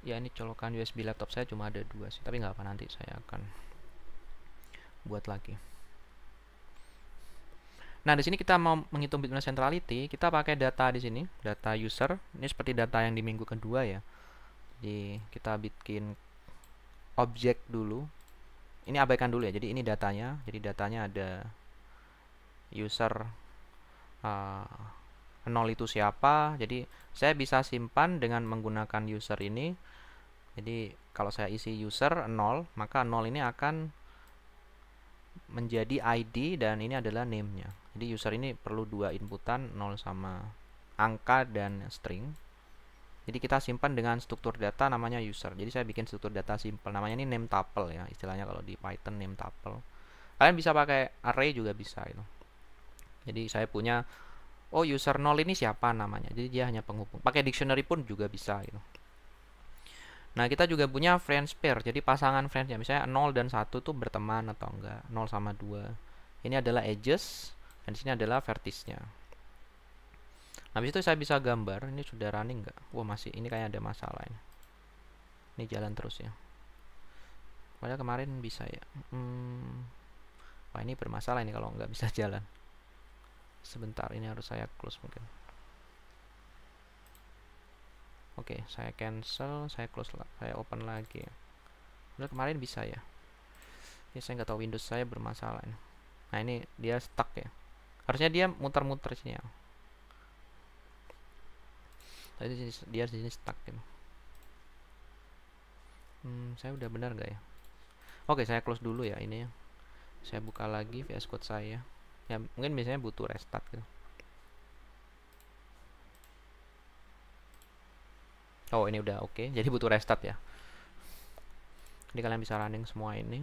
Ya, ini colokan USB laptop saya cuma ada 2 sih, tapi nggak apa, nanti saya akan buat lagi. Nah, di sini kita mau menghitung bit minus centrality, kita pakai data di sini, data user. Ini seperti data yang di minggu kedua ya. Jadi kita bikin objek dulu. Ini abaikan dulu ya. Jadi ini datanya. Jadi datanya ada user 0 itu siapa. Jadi saya bisa simpan dengan menggunakan user ini. Jadi kalau saya isi user 0, maka 0 ini akan menjadi ID dan ini adalah name-nya. Jadi user ini perlu 2 inputan, 0 sama angka dan string. Jadi kita simpan dengan struktur data namanya user. Jadi saya bikin struktur data simple, namanya ini name tuple ya, istilahnya kalau di Python name tuple. Kalian bisa pakai array juga bisa itu. Jadi saya punya user 0 ini siapa namanya. Jadi dia hanya penghubung. Pakai dictionary pun juga bisa gitu. Nah, kita juga punya friends pair. Jadi pasangan friends ya, misalnya 0 dan 1 tuh berteman atau enggak. 0 sama 2. Ini adalah edges dan di sini adalah vertisnya. Habis itu saya bisa gambar. Ini sudah running enggak? Wah, masih. Ini kayak ada masalah ini. Ini jalan terus ya. Padahal kemarin bisa ya. Wah, ini bermasalah ini kalau nggak bisa jalan. Sebentar, ini harus saya close mungkin. Oke, saya cancel, saya close lah, saya open lagi. Udah kemarin bisa ya. Ini saya nggak tahu Windows saya bermasalah ini. Nah, ini dia stuck ya. Harusnya dia muter-muter sini ya. Tadi dia di sini stuck gitu. Saya udah benar nggak ya? Oke, saya close dulu ya ini ya. Saya buka lagi VS Code saya. Ya, mungkin biasanya butuh restart gitu. Oh, ini udah oke. Jadi butuh restart ya. Jadi kalian bisa running semua ini.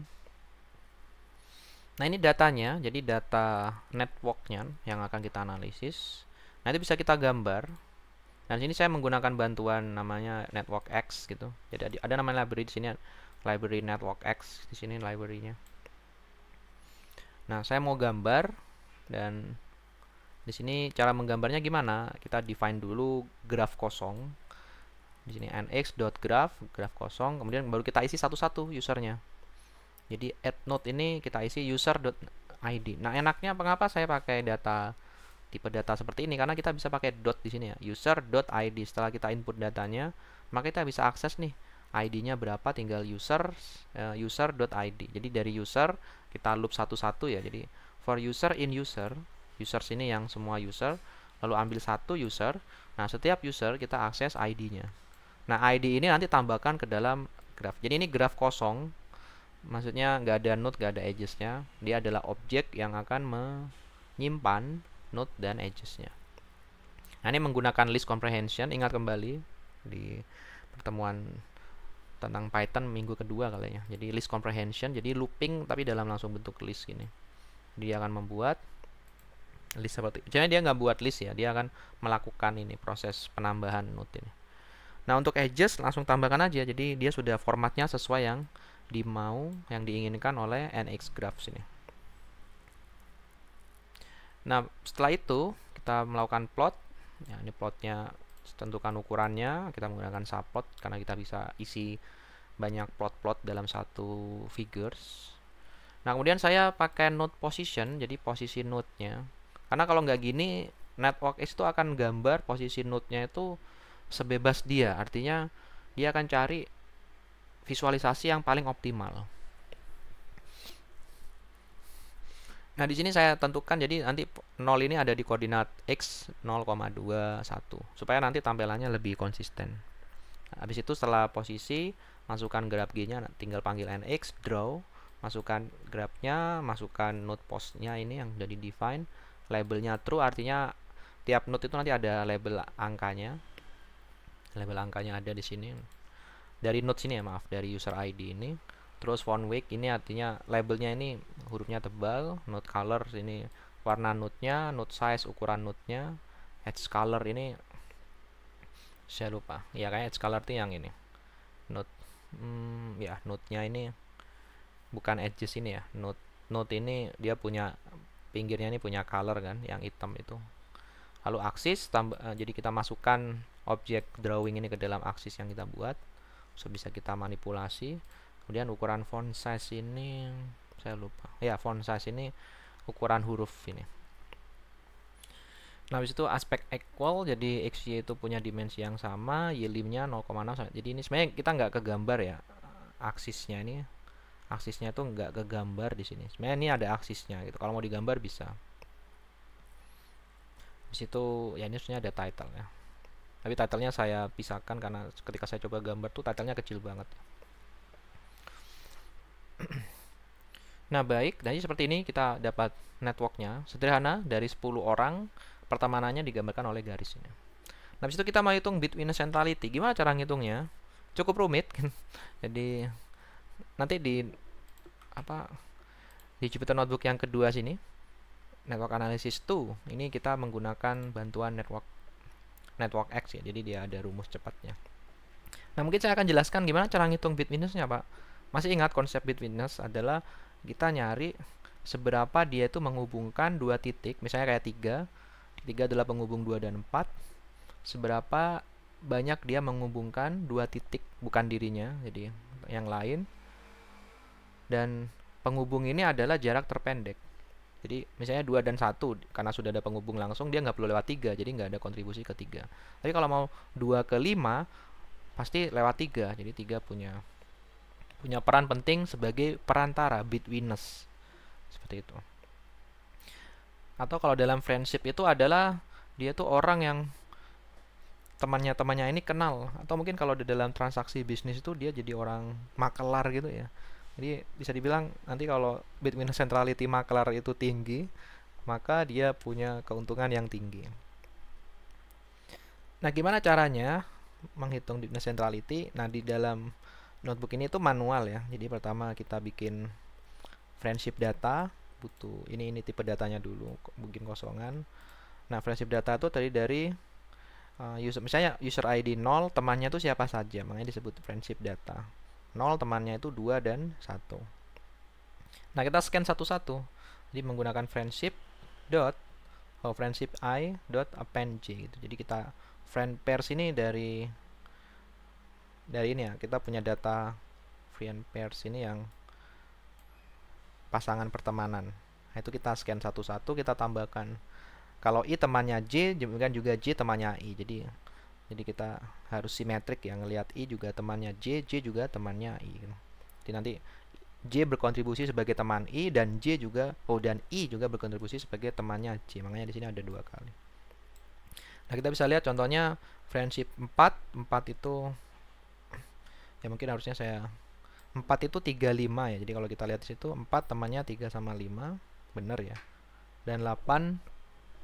Nah, ini datanya. Jadi data networknya yang akan kita analisis. Nanti bisa kita gambar. Nah, di sini saya menggunakan bantuan namanya network X gitu. Jadi ada namanya library di sini, library network X di sini library-nya. Nah, saya mau gambar dan di sini cara menggambarnya gimana? Kita define dulu graf kosong. Di sini nx.graph, graf kosong, kemudian baru kita isi satu-satu usernya. Jadi add node ini kita isi user.id. Nah, enaknya mengapa saya pakai data tipe data seperti ini? Karena kita bisa pakai dot di sini ya, user.id. Setelah kita input datanya, maka kita bisa akses nih ID-nya berapa, tinggal user.id. Jadi dari user kita loop satu-satu ya. Jadi for user in user, users ini yang semua user, lalu ambil satu user. Nah, setiap user kita akses ID-nya. Nah, ID ini nanti tambahkan ke dalam graph. Jadi ini graph kosong, maksudnya nggak ada node, nggak ada edges-nya. Dia adalah objek yang akan menyimpan node dan edges-nya. Nah, ini menggunakan list comprehension. Ingat kembali di pertemuan tentang Python minggu kedua kalinya. Jadi list comprehension, jadi looping tapi dalam langsung bentuk list gini. Dia akan membuat list seperti. Jadi dia nggak buat list ya, dia akan melakukan ini proses penambahan node ini. Nah, untuk edges langsung tambahkan aja. Jadi dia sudah formatnya sesuai yang diinginkan oleh nxgraph sini. Nah, setelah itu kita melakukan plot. Ya, ini plotnya tentukan ukurannya. Kita menggunakan subplot karena kita bisa isi banyak plot-plot dalam satu figures. Nah, kemudian saya pakai node position. Jadi posisi node-nya. Karena kalau nggak gini, network X itu akan gambar posisi node-nya itu sebebas dia, artinya dia akan cari visualisasi yang paling optimal. Nah, di sini saya tentukan jadi nanti 0 ini ada di koordinat X 0,21 supaya nanti tampilannya lebih konsisten. Nah, habis itu setelah posisi masukkan graf G-nya, tinggal panggil nx draw, masukkan grafnya, masukkan node post-nya ini yang sudah di define, labelnya true artinya tiap node itu nanti ada label angkanya. Label angkanya ada di sini. dari node sini ya, maaf, dari user ID ini. Terus font weight ini artinya labelnya ini hurufnya tebal, node color ini warna node-nya, node size ukuran node-nya, edge color ini saya lupa. Ya kayak edge color itu yang ini. Node ya node-nya ini bukan edges ini ya. Node ini dia punya pinggirnya ini punya color kan yang hitam itu. Lalu aksis jadi kita masukkan objek drawing ini ke dalam aksis yang kita buat. So, bisa kita manipulasi. Kemudian ukuran font size ini saya lupa. Ya, font size ini ukuran huruf ini. Nah, habis itu aspek equal, jadi XY itu punya dimensi yang sama, Y limnya 0,6. Jadi ini sebenarnya kita nggak kegambar ya aksisnya ini. Aksisnya tuh nggak kegambar di sini. Sebenarnya ini ada aksisnya gitu. Kalau mau digambar bisa. Di situ ya ini sebenarnya ada title ya. Tapi titlenya saya pisahkan karena ketika saya coba gambar tuh titlenya kecil banget. Nah baik, jadi seperti ini kita dapat networknya. Sederhana, dari 10 orang, pertemanannya digambarkan oleh garis ini. Nah habis itu kita mau hitung bitwitness centrality. Gimana cara ngitungnya? Cukup rumit. Jadi nanti di Jupyter Notebook yang kedua sini, Network Analysis 2, ini kita menggunakan bantuan Network X ya. Jadi dia ada rumus cepatnya. Nah mungkin saya akan jelaskan gimana cara ngitung bitwitness-nya, Pak. Masih ingat konsep bitwitness adalah kita nyari seberapa dia itu menghubungkan dua titik, misalnya kayak 3 adalah penghubung 2 dan 4, seberapa banyak dia menghubungkan dua titik, bukan dirinya, jadi yang lain, dan penghubung ini adalah jarak terpendek. Jadi misalnya 2 dan 1, karena sudah ada penghubung langsung, dia nggak perlu lewat 3, jadi nggak ada kontribusi ke 3. Tapi kalau mau 2 ke 5, pasti lewat 3, jadi 3 punya peran penting sebagai perantara, bitwitness. Seperti itu. Atau kalau dalam friendship itu adalah dia tuh orang yang temannya ini kenal, atau mungkin kalau di dalam transaksi bisnis itu dia jadi orang makelar gitu ya. Jadi bisa dibilang nanti kalau bitwitness centrality makelar itu tinggi, maka dia punya keuntungan yang tinggi. Nah, gimana caranya menghitung bitwitness centrality? Nah, di dalam notebook ini tuh manual ya. Jadi pertama kita bikin friendship data, butuh ini tipe datanya dulu, bikin kosongan. Nah, friendship data itu tadi dari misalnya user ID 0, temannya itu siapa saja, makanya disebut friendship data. 0 temannya itu 2 dan 1. Nah, kita scan satu-satu. Jadi menggunakan friendship i dot append j gitu. Jadi kita friend pairs ini dari ini ya, kita punya data friend pairs ini yang pasangan pertemanan. Nah, itu kita scan satu-satu, kita tambahkan. Kalau I temannya J, demikian juga J temannya I. Jadi kita harus simetrik ya, ngelihat I juga temannya J, J juga temannya I. Jadi nanti J berkontribusi sebagai teman I dan dan I juga berkontribusi sebagai temannya J. Makanya di sini ada 2 kali. Nah, kita bisa lihat contohnya friendship 4 itu ya mungkin harusnya 4 itu 35 ya. Jadi kalau kita lihat di situ 4 temannya 3 sama 5, benar ya. Dan 8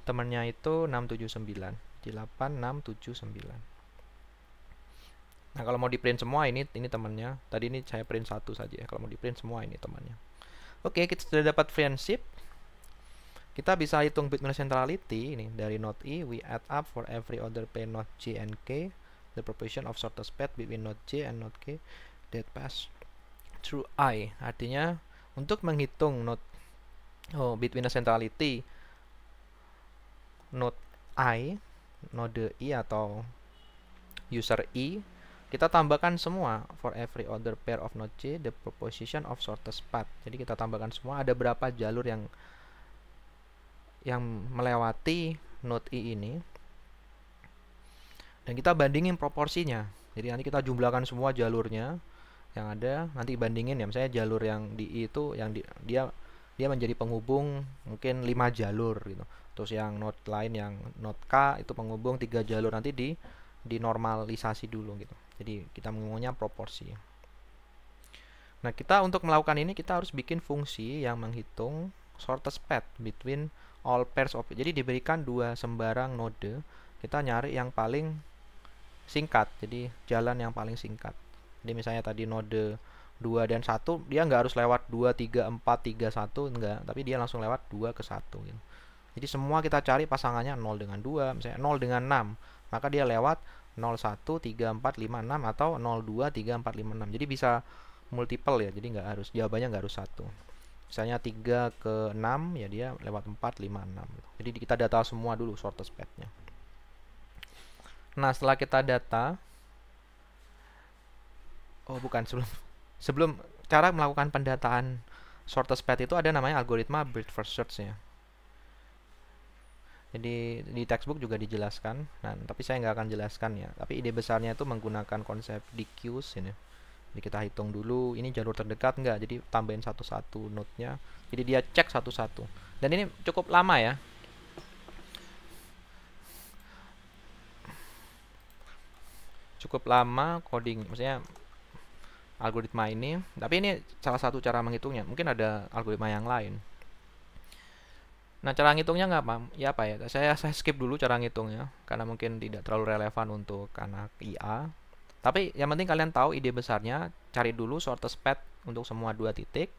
temannya itu 679. Jadi 8 6 7 9. Nah, kalau mau di print semua ini temannya. Tadi ini saya print satu saja ya. Kalau mau di print semua ini temannya. Oke, kita sudah dapat friendship. Kita bisa hitung bitwitness centrality ini dari node I, we add up for every other pair node J and K the proportion of shortest path between node J and node K that pass through I. Artinya untuk menghitung bitwitness centrality node node I atau user I, kita tambahkan semua for every other pair of node J the proposition of shortest path. Jadi kita tambahkan semua ada berapa jalur yang melewati node I ini, dan kita bandingin proporsinya. Jadi nanti kita jumlahkan semua jalurnya yang ada, nanti bandingin ya, misalnya jalur yang di I itu yang dia menjadi penghubung mungkin 5 jalur gitu. Terus yang node lain yang node K itu penghubung 3 jalur, nanti dinormalisasi dulu gitu. Jadi kita ngomongnya proporsi. Nah, kita untuk melakukan ini kita harus bikin fungsi yang menghitung shortest path between all pairs of. Jadi diberikan 2 sembarang node, kita nyari yang paling singkat. Jadi jalan yang paling singkat. Jadi misalnya tadi node 2 dan 1, dia nggak harus lewat 2, 3, 4, 3, 1, enggak, tapi dia langsung lewat 2 ke 1 gitu. Jadi semua kita cari pasangannya 0 dengan 2, misalnya 0 dengan 6, maka dia lewat 0, 1, 3, 4, 5, 6 atau 0, 2, 3, 4, 5, 6. Jadi bisa multiple ya, jadi nggak harus, jawabannya nggak harus 1. Misalnya 3 ke 6, ya dia lewat 4, 5, 6. Jadi kita data semua dulu shortest path-nya. Nah, setelah kita data, sebelum cara melakukan pendataan shortest path itu ada namanya algoritma breadth first search ya. Jadi di textbook juga dijelaskan, nah, tapi saya nggak akan jelaskan ya. Tapi ide besarnya itu menggunakan konsep DQs ini. Jadi kita hitung dulu ini jalur terdekat nggak, jadi tambahin satu-satu node-nya. Jadi dia cek satu-satu. Dan ini cukup lama ya. Cukup lama coding, maksudnya algoritma ini. Tapi ini salah satu cara menghitungnya. Mungkin ada algoritma yang lain. Nah, cara ngitungnya nggak apa? Ya apa ya? Saya skip dulu cara ngitungnya karena mungkin tidak terlalu relevan untuk anak IA. Tapi yang penting kalian tahu ide besarnya. Cari dulu shortest path untuk semua 2 titik.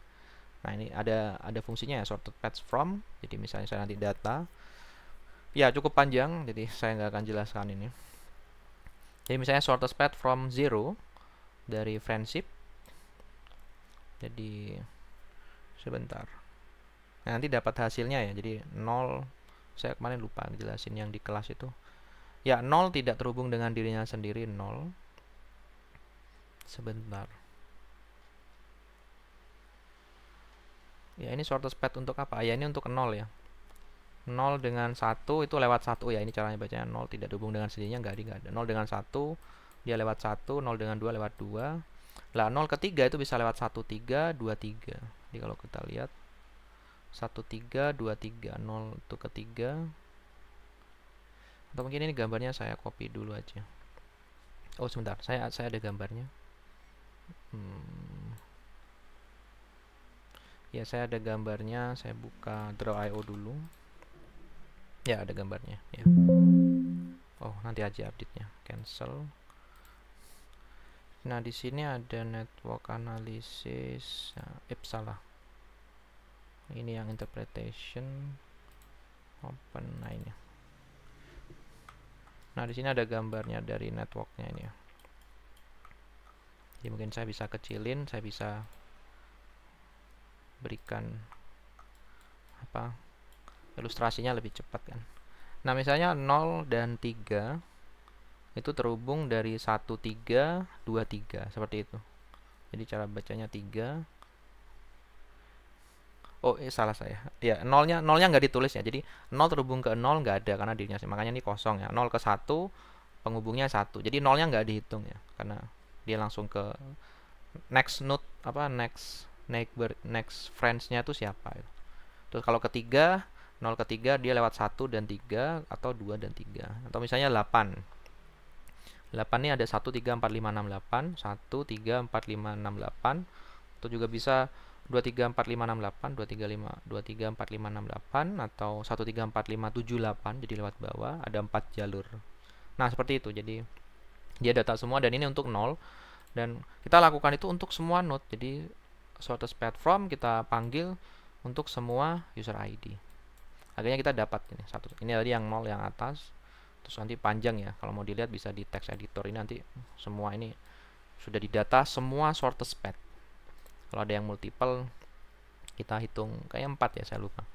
Nah, ini ada fungsinya ya, shortest path from. Jadi misalnya saya nanti data. Ya, cukup panjang, jadi saya nggak akan jelaskan ini. Jadi misalnya shortest path from 0 dari friendship. Jadi sebentar. Nah, nanti dapat hasilnya ya. Jadi 0, saya kemarin lupa jelasin yang di kelas itu. Ya, 0 tidak terhubung dengan dirinya sendiri, 0. Sebentar. Ya, ini shortest path untuk apa? Ya, ini untuk 0 ya. 0 dengan 1 itu lewat 1 ya. Ini caranya bacanya 0 tidak terhubung dengan sendirinya, enggak ada. 0 dengan 1 dia lewat 1, 0 dengan 2 lewat 2. Lah 0 ke 3 itu bisa lewat 1, 3, 2, 3. Jadi kalau kita lihat 1, 3, 2, 3, 0 itu ke 3. Atau mungkin ini gambarnya saya copy dulu aja. Oh sebentar, saya ada gambarnya. Ya, saya ada gambarnya. Saya buka Draw.io dulu. Ya, ada gambarnya ya. Oh, nanti aja update-nya. Cancel. Nah, di sini ada network analysis. Nah, salah. Ini yang interpretation. Open. Nah, ini. Nah, di sini ada gambarnya dari networknya ini ya. Jadi mungkin saya bisa kecilin, saya bisa berikan apa? Ilustrasinya lebih cepat kan. Nah, misalnya 0 dan 3 itu terhubung dari 1, 3, 2, 3 seperti itu. Jadi cara bacanya 3. Oh, salah saya. Ya, nolnya nggak ditulis ya. Jadi 0 terhubung ke 0 nggak ada karena dirinya. Makanya ini kosong ya. 0 ke 1 penghubungnya 1. Jadi nolnya nggak dihitung ya karena dia langsung ke next node apa next neighbor next friends-nya itu siapa ya. Terus kalau ketiga 0 ke 3 dia lewat 1 dan 3 atau 2 dan 3. Atau misalnya 8. 8 ini ada 1, 3, 4, 5, 6, 8. 1, 3, 4, 5, 6, 8. Atau juga bisa 2, 3, 4, 5, 6, 8. 2, 3, 5, 2, 3, 4, 5, 6, 8. Atau 1, 3, 4, 5, 7, 8. Jadi lewat bawah ada 4 jalur. Nah, seperti itu. Jadi dia data semua dan ini untuk 0. Dan kita lakukan itu untuk semua node. Jadi shortest path from kita panggil untuk semua user ID. Akhirnya kita dapat ini satu. Ini tadi yang 0 yang atas. Terus nanti panjang ya. Kalau mau dilihat bisa di text editor. Ini nanti semua ini sudah didata semua shortest path. Kalau ada yang multiple kita hitung kayak 4 ya, saya lupa.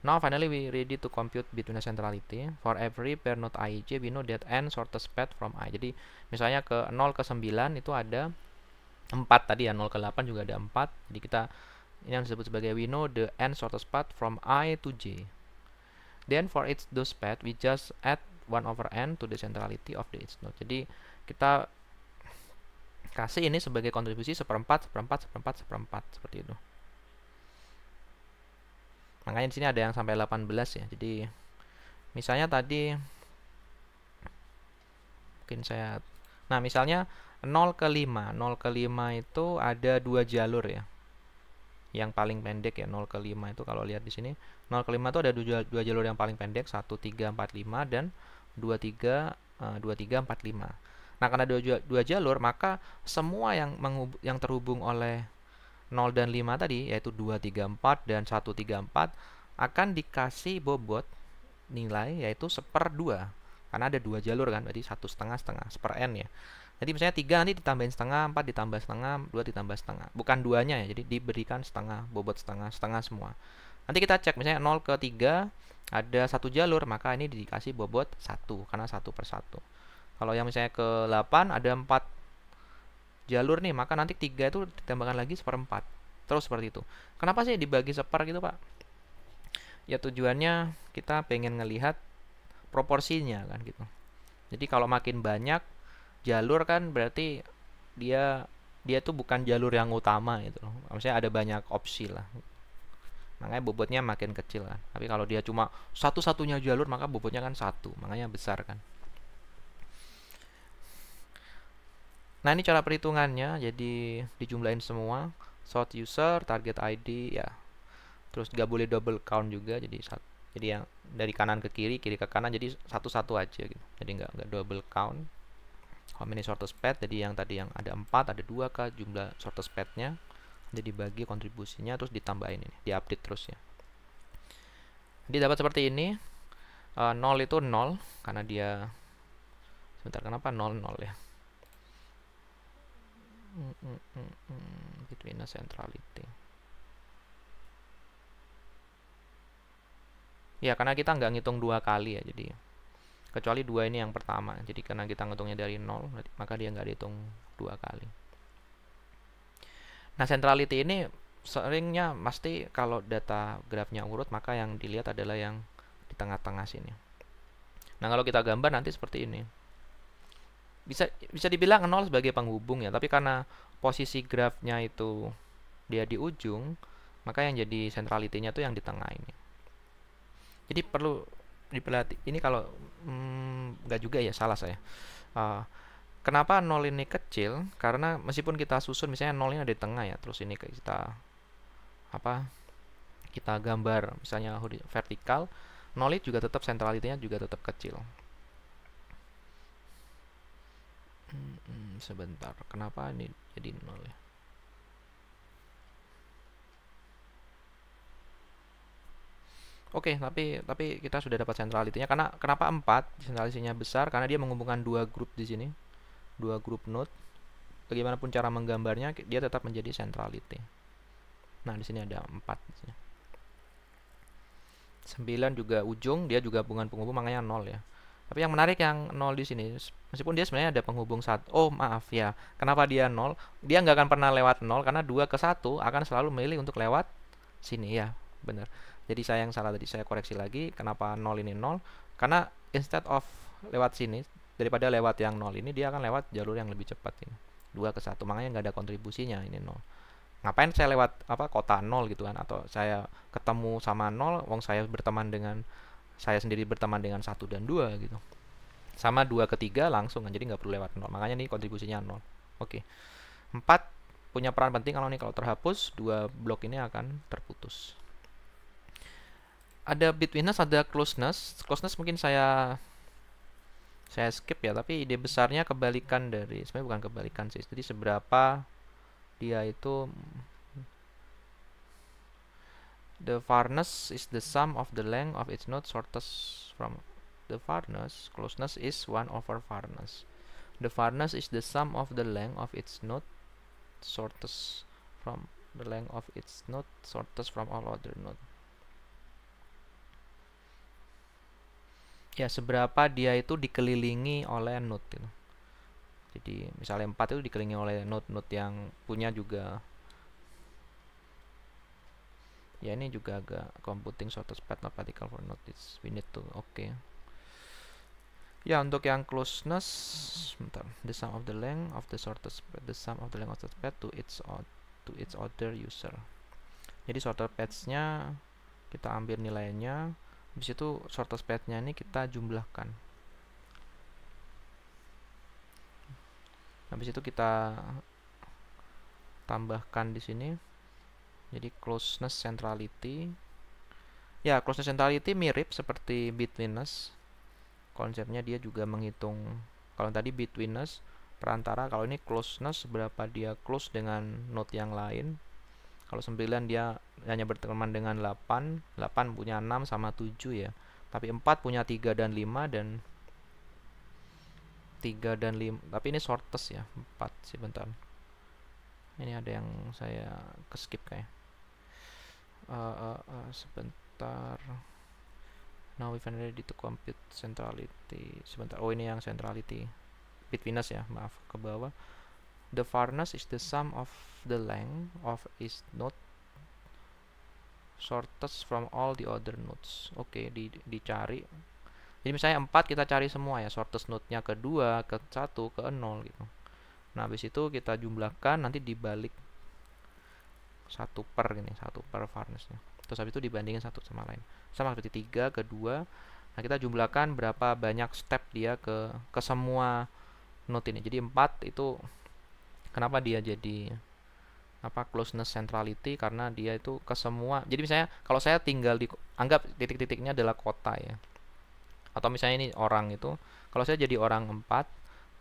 Now finally we ready to compute between centrality. For every pair node ij we know that n shortest path from I. Jadi misalnya ke 0 ke 9 itu ada 4 tadi ya, 0 ke 8 juga ada 4. Jadi kita ini yang disebut sebagai we know the n shortest path from I to j. Then for each those path we just add 1 over n to the centrality of the each node. Jadi kita kasih ini sebagai kontribusi seperempat seperti itu. Makanya di sini ada yang sampai 18 ya. Jadi misalnya tadi mungkin saya misalnya 0 ke 5. 0 ke 5 itu ada 2 jalur ya. Yang paling pendek ya 0 ke 5 itu kalau lihat di sini 0 ke 5 itu ada 2 jalur yang paling pendek 1, 3, 4, 5 dan 2, 3, 4, 5. Nah, karena dua jalur, maka semua yang terhubung oleh 0 dan 5 tadi, yaitu 2, 3, 4 dan 1, 3, 4, akan dikasih bobot nilai yaitu 1/2. Karena ada dua jalur kan, berarti 1,5 setengah, 1/n ya. Jadi misalnya 3 nanti ditambahin setengah, 4 ditambah setengah, 2 ditambah setengah. Bukan duanya ya, jadi diberikan setengah, bobot setengah, setengah semua. Nanti kita cek misalnya 0 ke 3 ada satu jalur, maka ini dikasih bobot 1 karena 1/1. Kalau yang misalnya ke 8 ada 4 jalur nih, maka nanti 3 itu ditambahkan lagi 1/4. Terus seperti itu. Kenapa sih dibagi seper gitu, Pak? Ya tujuannya kita pengen ngelihat proporsinya kan gitu. Jadi kalau makin banyak jalur kan berarti dia dia tuh bukan jalur yang utama gitu loh. Maksudnya ada banyak opsi lah. Makanya bobotnya makin kecil kan. Tapi kalau dia cuma satu-satunya jalur maka bobotnya kan 1, makanya besar kan. Nah, ini cara perhitungannya. Jadi dijumlahin semua. Sort user, target ID ya. Terus gak boleh double count juga, jadi yang dari kanan ke kiri, kiri ke kanan, jadi satu-satu aja gitu. Jadi nggak double count. How many shortest path, jadi yang tadi yang ada 4, ada 2 ke jumlah shortest path-nya. Jadi dibagi kontribusinya terus ditambahin ini, diupdate terus ya. Jadi dapat seperti ini. 0 itu 0 karena dia sebentar, kenapa 0 0 ya? Between a centrality. Ya, karena kita nggak ngitung 2 kali ya, jadi kecuali 2 ini yang pertama. Jadi karena kita ngitungnya dari 0, maka dia nggak dihitung 2 kali. Nah, centrality ini seringnya pasti kalau data grafnya urut, maka yang dilihat adalah yang di tengah-tengah sini. Nah, kalau kita gambar nanti seperti ini. Bisa dibilang 0 sebagai penghubung ya, tapi karena posisi grafnya itu dia di ujung, maka yang jadi centrality-nya tuh yang di tengah ini. Jadi perlu diperhati. Ini kalau nggak juga ya, salah saya. Kenapa 0 ini kecil? Karena meskipun kita susun misalnya 0 ini ada di tengah ya, terus ini kita gambar misalnya vertikal, 0 ini juga tetap centrality-nya juga tetap kecil. Sebentar, kenapa ini jadi 0 ya? Oke, tapi kita sudah dapat centrality-nya. Karena kenapa 4? Centrality-nya besar karena dia menghubungkan dua grup di sini. Dua grup node. Bagaimanapun cara menggambarnya, dia tetap menjadi centrality. Nah, di sini ada 4 di sini. 9 juga ujung, dia juga hubungan penghubung, makanya 0 ya. Tapi yang menarik yang 0 di sini, meskipun dia sebenarnya ada penghubung 1. Oh, maaf ya. Kenapa dia 0? Dia nggak akan pernah lewat 0 karena 2 ke 1 akan selalu memilih untuk lewat sini ya. Benar. Jadi saya yang salah tadi, saya koreksi lagi. Kenapa 0 ini 0? Karena instead of lewat sini, daripada lewat yang 0 ini, dia akan lewat jalur yang lebih cepat ini. 2 ke 1, makanya nggak ada kontribusinya ini 0. Ngapain saya lewat kota 0 gitu kan, atau saya ketemu sama 0, wong saya sendiri berteman dengan 1 dan 2 gitu. Sama 2 ke 3 langsung kan, jadi nggak perlu lewat 0. Makanya ini kontribusinya 0. Oke. 4 punya peran penting. Kalau terhapus, 2 blok ini akan terputus. Ada betweenness, ada closeness. Closeness mungkin saya skip ya, tapi ide besarnya kebalikan dari, sebenarnya bukan kebalikan sih. Jadi seberapa dia itu, the farness is the sum of the length of its node shortest from the farness. Closeness is 1/farness. The farness is the sum of the length of its node shortest from the length of its node shortest from all other node. Ya, seberapa dia itu dikelilingi oleh node itu. Jadi misalnya 4 itu dikelilingi oleh node-node yang punya juga. Ya, ini juga agak computing shortest path not particle for node is we need to. Oke. Ya, untuk yang closeness, sebentar. The sum of the length of the shortest path, the sum of the length of the path to its other user. Jadi shortest path-nya kita ambil nilainya. Habis itu shortest path-nya ini kita jumlahkan. Habis itu kita tambahkan di sini. Jadi closeness centrality. Ya, closeness centrality mirip seperti betweenness. Konsepnya dia juga menghitung Kalau tadi betweenness perantara, kalau ini closeness seberapa dia close dengan node yang lain. Kalau 9 dia hanya berteman dengan 8, 8 punya 6 sama 7 ya. Tapi 4 punya 3 dan 5 dan 3 dan 5. Tapi ini shortest ya, 4 sih, bentar. Ini ada yang saya keskip kayak. Sebentar. Now we finally ready to compute centrality. Sebentar. Oh, ini yang centrality. Betweenness ya, maaf, ke bawah. The farness is the sum of the length of each node shortest from all the other nodes. Oke, dicari. Jadi misalnya 4 kita cari semua ya, shortest node-nya ke 2, ke 1, ke 0 gitu. Nah, habis itu kita jumlahkan, nanti dibalik 1 per gini, 1 per farness-nya. Terus habis itu dibandingin satu sama lain. Sama seperti 3 ke 2. Nah, kita jumlahkan berapa banyak step dia ke semua node ini. Jadi 4 itu kenapa dia jadi closeness centrality, karena dia itu ke semua. Jadi misalnya kalau saya tinggal anggap titik-titiknya adalah kota ya, atau misalnya ini orang itu, kalau saya jadi orang 4,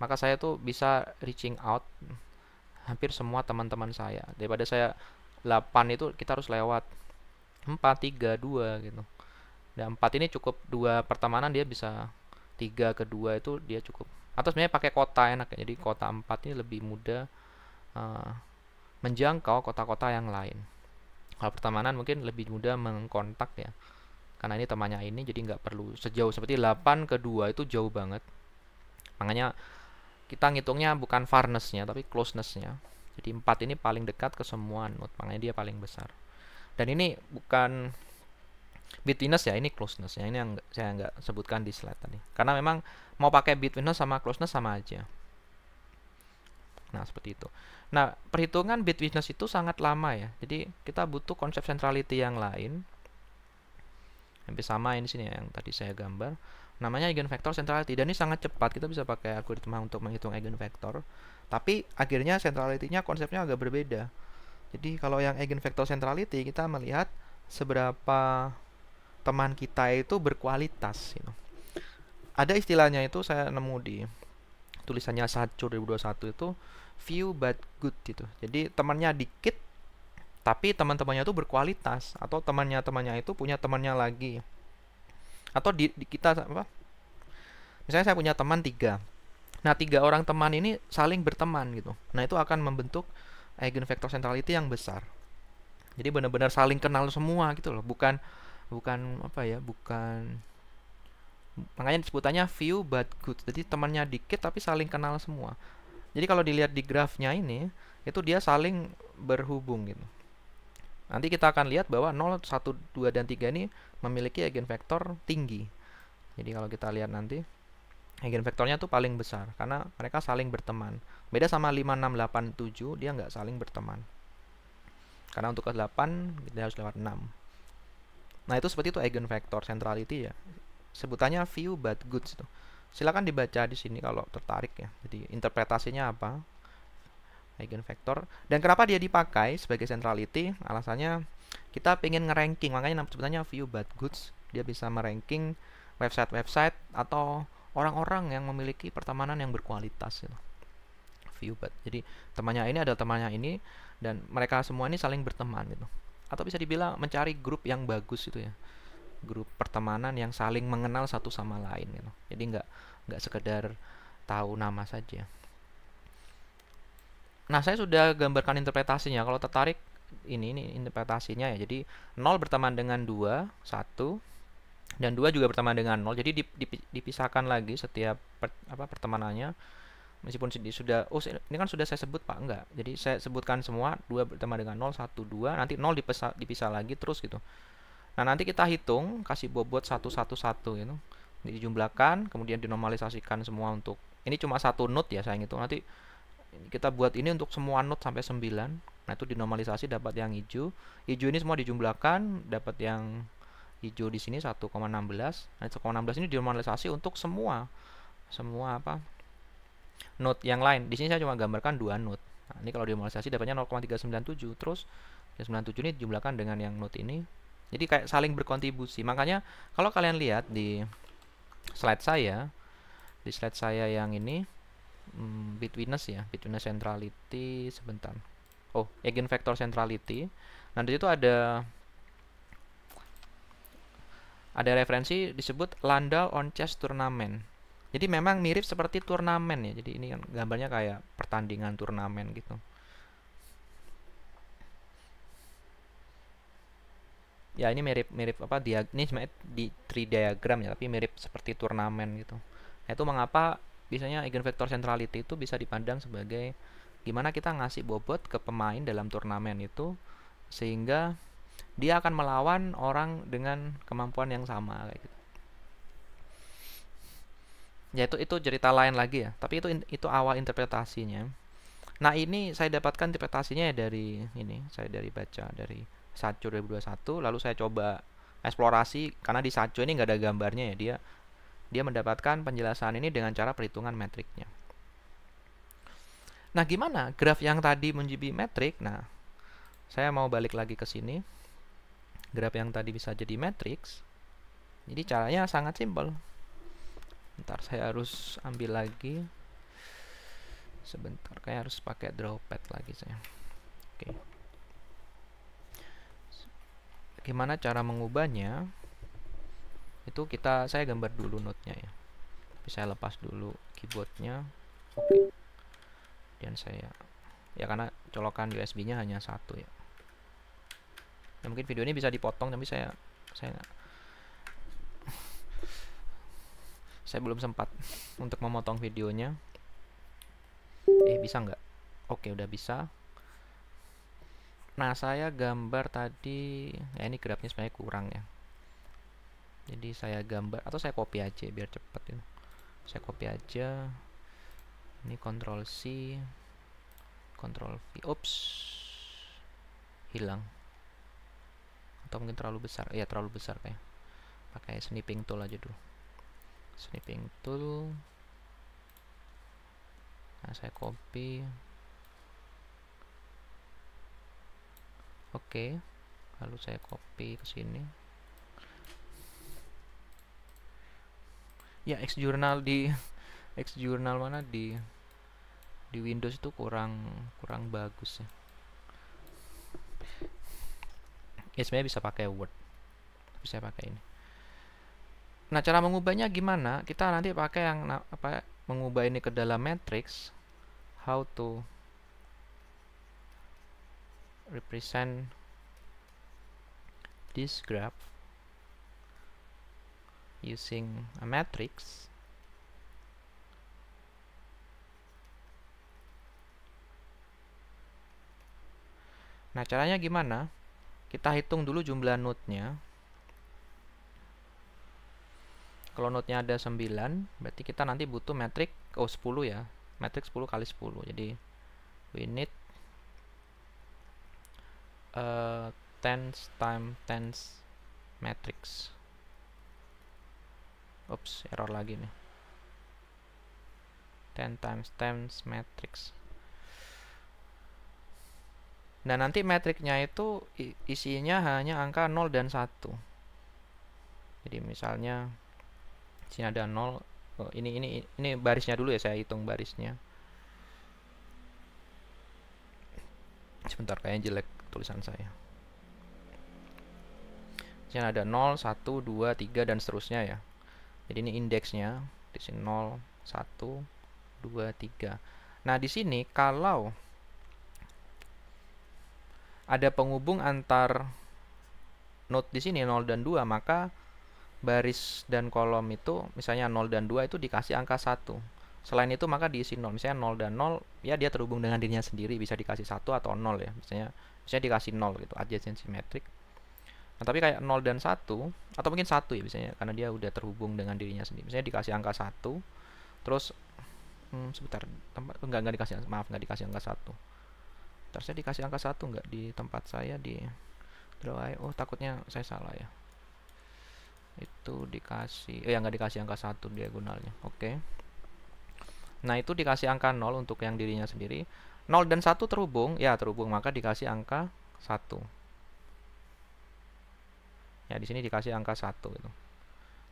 maka saya tuh bisa reaching out hampir semua teman-teman saya. Daripada saya 8 itu kita harus lewat 4, 3, 2 gitu. Dan 4 ini cukup 2 pertemanan, dia bisa 3 ke 2 itu dia cukup. Atau sebenarnya pakai kota enak ya. Jadi kota 4 ini lebih mudah menjangkau kota-kota yang lain. Kalau pertemanan mungkin lebih mudah mengkontak ya, karena ini temannya ini, jadi nggak perlu sejauh seperti 8 ke 2 itu jauh banget. Makanya kita ngitungnya bukan farness-nya tapi closeness-nya. Jadi 4 ini paling dekat ke semua node, makanya dia paling besar. Dan ini bukan betweenness ya, ini closeness ya. Ini yang saya nggak sebutkan di slide tadi, karena memang mau pakai betweenness sama closeness sama aja. Nah, seperti itu. Nah, perhitungan betweenness itu sangat lama ya. Jadi kita butuh konsep centrality yang lain. Hampir sama ini sini yang tadi saya gambar. Namanya eigenvector centrality, dan ini sangat cepat. Kita bisa pakai algoritma untuk menghitung eigenvector. Tapi akhirnya centrality-nya konsepnya agak berbeda. Jadi kalau yang eigenvector centrality, kita melihat seberapa teman kita itu berkualitas gitu. Ada istilahnya itu saya nemu di tulisannya Sacur 2021 itu few but good gitu. Jadi temannya dikit tapi teman-temannya itu berkualitas, atau temannya itu punya temannya lagi. Atau kita apa? Misalnya saya punya teman 3. Nah, 3 orang teman ini saling berteman gitu. Nah, itu akan membentuk eigenvector centrality yang besar. Jadi benar-benar saling kenal semua gitu loh. Bukan apa ya? Bukan, makanya sebutannya few but good. Jadi temannya dikit tapi saling kenal semua. Jadi kalau dilihat di grafnya ini, itu dia saling berhubung gitu. Nanti kita akan lihat bahwa 0, 1, 2, dan 3 ini memiliki eigenvektor tinggi. Jadi kalau kita lihat nanti, eigenvektornya tuh paling besar karena mereka saling berteman. Beda sama 5, 6, 8, 7, dia nggak saling berteman. Karena untuk ke 8 kita harus lewat 6. Nah, itu seperti itu eigenvector centrality ya. Sebutannya few but good itu. Silakan dibaca di sini kalau tertarik ya. Jadi interpretasinya apa? Eigenvector. Dan kenapa dia dipakai sebagai centrality? Alasannya kita pengen ngeranking, makanya sebutannya few but goods. Dia bisa meranking website-website atau orang-orang yang memiliki pertemanan yang berkualitas gitu. Few but. Jadi temannya ini adalah temannya ini, dan mereka semua ini saling berteman gitu. Atau bisa dibilang mencari grup yang bagus itu ya. Grup pertemanan yang saling mengenal satu sama lain gitu. Jadi nggak sekedar tahu nama saja. Nah, saya sudah gambarkan interpretasinya. Kalau tertarik, ini interpretasinya ya. Jadi 0 berteman dengan 2, 1, dan 2 juga berteman dengan 0. Jadi dipisahkan lagi setiap pertemanannya. Meskipun sudah, ini kan sudah saya sebut Pak, enggak. Jadi saya sebutkan semua, 2 berteman dengan 0, 1, 2, nanti 0 dipisah lagi terus gitu. Nah, nanti kita hitung, kasih bobot 1, 1, 1 gitu. Dijumlahkan, kemudian dinormalisasikan semua untuk, ini cuma satu node ya saya ngitung. Nanti kita buat ini untuk semua node sampai 9. Nah, itu dinormalisasi dapat yang hijau. Hijau ini semua dijumlahkan dapat yang hijau di sini 1,16. Nah, 1,16 ini dinormalisasi untuk semua node yang lain. Di sini saya cuma gambarkan 2 node. Nah, ini kalau dinormalisasi dapatnya 0,397. Terus 397 ini dijumlahkan dengan yang node ini. Jadi kayak saling berkontribusi. Makanya kalau kalian lihat di slide saya, Di slide saya yang ini, betweenness ya, betweenness centrality, sebentar. Oh, eigenvector centrality. Nah, di situ ada referensi disebut Landau on Chess Tournament. Jadi memang mirip seperti turnamen ya. Jadi ini kan gambarnya kayak pertandingan turnamen gitu. Ya ini mirip apa ini sebenarnya di tree diagram ya, tapi mirip seperti turnamen gitu. Nah, itu mengapa biasanya eigenvector centrality itu bisa dipandang sebagai gimana kita ngasih bobot ke pemain dalam turnamen itu sehingga dia akan melawan orang dengan kemampuan yang sama kayak gitu. Ya itu cerita lain lagi ya, tapi itu awal interpretasinya. Nah, ini saya dapatkan interpretasinya ya dari ini, saya baca dari Satcho 2021, lalu saya coba eksplorasi karena di Satcho ini nggak ada gambarnya ya, dia mendapatkan penjelasan ini dengan cara perhitungan metriknya. Nah, gimana graf yang tadi menjadi metrik? Nah, saya mau balik lagi ke sini. Graf yang tadi bisa jadi matriks. Jadi caranya sangat simpel. Bentar, saya harus ambil lagi. Sebentar, kayak harus pakai drawpad lagi saya. Oke. Gimana cara mengubahnya? Itu saya gambar dulu node-nya ya. Tapi saya lepas dulu keyboardnya. Oke. Dan saya karena colokan USB-nya hanya satu ya. Ya mungkin video ini bisa dipotong, tapi saya belum sempat untuk memotong videonya. Bisa nggak? Oke, udah bisa. Nah, saya gambar tadi, ya ini grafnya sebenarnya kurang ya. Jadi saya gambar, atau saya copy aja biar cepet ini. Saya copy aja. Ini Ctrl C, Ctrl V. Ups, hilang. Atau mungkin terlalu besar. Ya terlalu besar kayak. Pakai snipping tool aja dulu. Snipping tool. Nah, saya copy. Oke. Lalu saya copy ke sini. Ya, Xjournal Xjournal mana di Windows itu kurang bagus ya. Ya sebenarnya bisa pakai Word. Tapi saya pakai ini. Nah, cara mengubahnya gimana? Kita nanti pakai yang mengubah ini ke dalam matrix. How to represent this graph using a matrix. Nah, caranya gimana? Kita hitung dulu jumlah node-nya. Kalau node-nya ada 9, berarti kita nanti butuh metrik 10 ya. Metrik 10 kali 10. Jadi we need tens times tens matrix. Oops, error lagi nih. 10 times tens matrix. Nah, nanti matriknya itu isinya hanya angka 0 dan 1. Jadi misalnya sini ada 0. Oh, ini barisnya dulu ya, saya hitung barisnya. Sebentar, kayaknya jelek tulisan saya. Sini ada 0, 1, 2, 3 dan seterusnya ya. Jadi ini indeksnya di sini 0, 1, 2, 3. Nah, di sini kalau ada penghubung antar node di sini 0 dan 2, maka baris dan kolom itu misalnya 0 dan 2 itu dikasih angka 1. Selain itu maka diisi 0. Misalnya 0 dan 0 ya dia terhubung dengan dirinya sendiri, bisa dikasih 1 atau 0 ya. Misalnya dikasih 0 gitu, adjacency metric. Nah, tapi kayak 0 dan 1 atau mungkin 1 ya misalnya karena dia udah terhubung dengan dirinya sendiri. Misalnya dikasih angka 1, terus sebentar, enggak dikasih, maaf, enggak dikasih angka 1. Ntar saya dikasih angka 1 enggak di tempat saya di draw.io, takutnya saya salah ya. Itu dikasih, ya enggak dikasih angka 1 diagonalnya. Oke. Nah, itu dikasih angka 0 untuk yang dirinya sendiri. 0 dan 1 terhubung, ya terhubung, maka dikasih angka 1. Ya, di sini dikasih angka 1 gitu.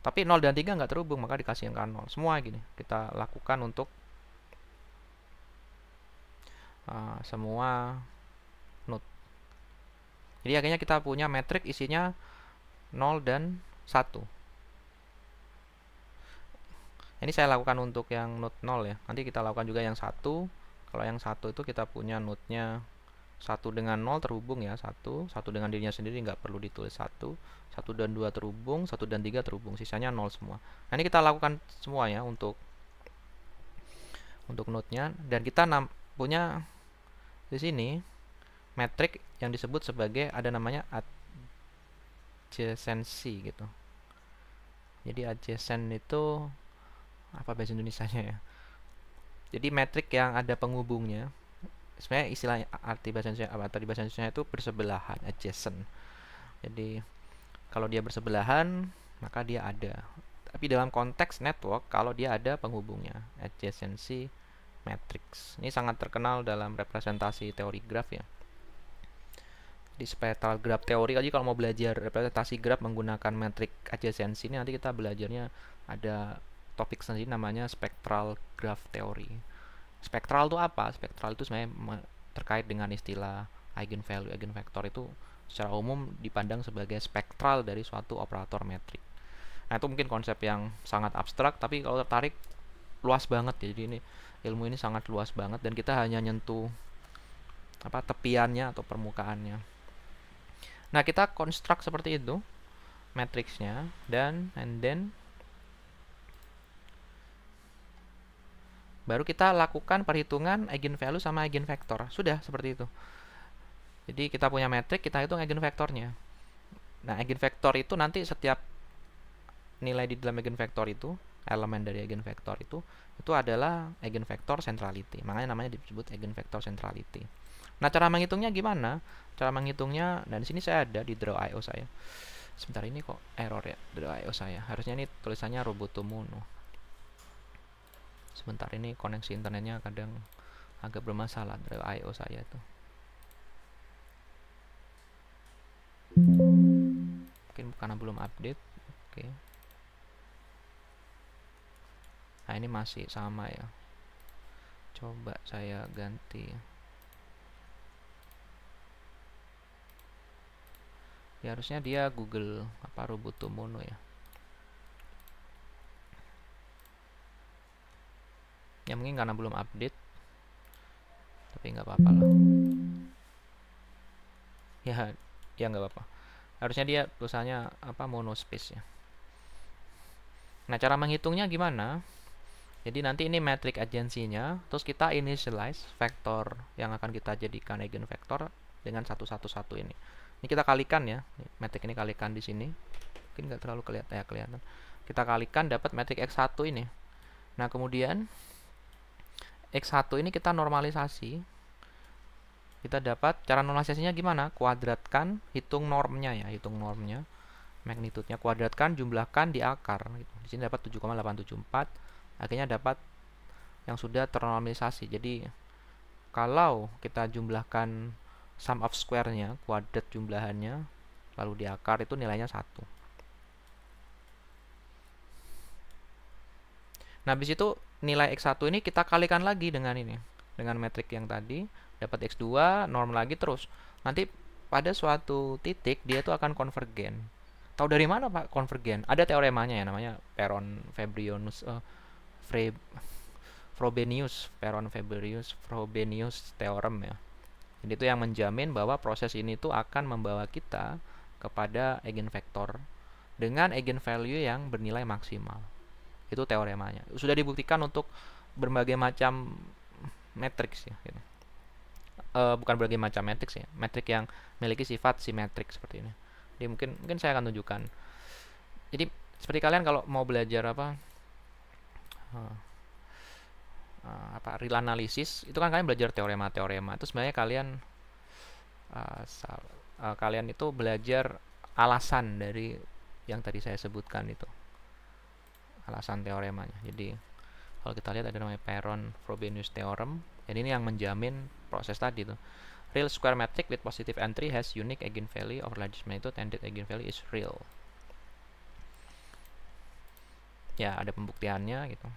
Tapi 0 dan 3 nggak terhubung, maka dikasih angka 0. Semua gini kita lakukan untuk semua node. Jadi akhirnya kita punya matriks isinya 0 dan 1. Ini saya lakukan untuk yang node 0 ya. Nanti kita lakukan juga yang 1. Kalau yang 1 itu kita punya node-nya 1 dengan 0 terhubung ya, 1 dengan dirinya sendiri, nggak perlu ditulis 1 dan 2 terhubung, 1 dan 3 terhubung, sisanya 0 semua. Nah, ini kita lakukan semua ya untuk node-nya, dan kita punya di sini metrik yang disebut sebagai, ada namanya adjacency gitu. Jadi adjacent itu apa bahasa Indonesianya ya? Jadi metrik yang ada penghubungnya. Sebenarnya istilahnya arti bahasa Indonesia itu bersebelahan, adjacent. Jadi kalau dia bersebelahan maka dia ada. Tapi dalam konteks network, kalau dia ada penghubungnya, adjacency matrix. Ini sangat terkenal dalam representasi teori graf ya. Di spectral graph teori aja, kalau mau belajar representasi graf menggunakan metrik adjacency ini, nanti kita belajarnya ada topik sendiri namanya spectral graph teori. Spektral itu apa? Spektral itu sebenarnya terkait dengan istilah eigenvalue, eigenvektor itu secara umum dipandang sebagai spektral dari suatu operator metrik. Nah, itu mungkin konsep yang sangat abstrak, tapi kalau tertarik luas banget ya. Jadi ini ilmu ini sangat luas banget dan kita hanya nyentuh tepiannya atau permukaannya. Nah, kita konstruk seperti itu matriksnya, dan then baru kita lakukan perhitungan eigenvalue sama eigenvektor. Sudah seperti itu. Jadi kita punya metrik, kita hitung eigenvektornya. Nah, eigenvektor itu nanti setiap nilai di dalam eigenvektor itu, elemen dari eigenvektor itu adalah eigenvektor centrality. Makanya namanya disebut eigenvektor centrality. Nah, cara menghitungnya gimana? Cara menghitungnya, dan di sini saya ada di draw.io saya. Sebentar, ini kok error ya draw.io saya. Harusnya ini tulisannya Robotomono. Sebentar, ini koneksi internetnya kadang agak bermasalah draw.io saya itu. Mungkin karena belum update. Oke. Nah, ini masih sama ya. Coba saya ganti. Ya, harusnya dia Google Robotomono ya. Ya mungkin karena belum update, tapi nggak apa-apa lah. Ya nggak apa-apa. Harusnya dia tulisannya monospace ya. Nah, cara menghitungnya gimana? Jadi nanti ini metrik adjacency-nya, terus kita initialize vektor yang akan kita jadikan eigenvektor dengan 111 ini. Ini kita kalikan ya, metrik ini kalikan di sini. Mungkin nggak terlalu kelihatan. Kita kalikan dapat metrik x1 ini. Nah, kemudian x1 ini kita normalisasi. Kita dapat cara normalisasinya gimana? Kuadratkan, hitung normnya ya, magnitude-nya, kuadratkan, jumlahkan di akar gitu. Di sini dapat 7,874. Akhirnya dapat yang sudah ternormalisasi. Jadi kalau kita jumlahkan sum of square-nya, kuadrat jumlahannya, lalu di akar, itu nilainya 1. Nah, habis itu nilai x1 ini kita kalikan lagi dengan ini, dengan metrik yang tadi, dapat x2, norm lagi terus. Nanti pada suatu titik dia itu akan konvergen. Tahu dari mana Pak konvergen? Ada teoremanya ya, namanya Frobenius theorem ya. Jadi itu yang menjamin bahwa proses ini tuh akan membawa kita kepada eigenvektor dengan eigenvalue yang bernilai maksimal. Itu teoremanya. Sudah dibuktikan untuk berbagai macam matriks ya. Gitu. Bukan berbagai macam matriks ya, metrik yang memiliki sifat simetrik seperti ini. Jadi mungkin saya akan tunjukkan. Jadi seperti kalian kalau mau belajar real analysis, itu kan kalian belajar teorema. Itu sebenarnya kalian itu belajar alasan dari yang tadi saya sebutkan itu. Alasan teoremanya. Jadi kalau kita lihat ada namanya Perron-Frobenius theorem. Jadi ini yang menjamin proses tadi tuh. Real square metric with positive entry has unique eigenvalue of largest magnitude and that eigenvalue is real. ya ada pembuktiannya gitu.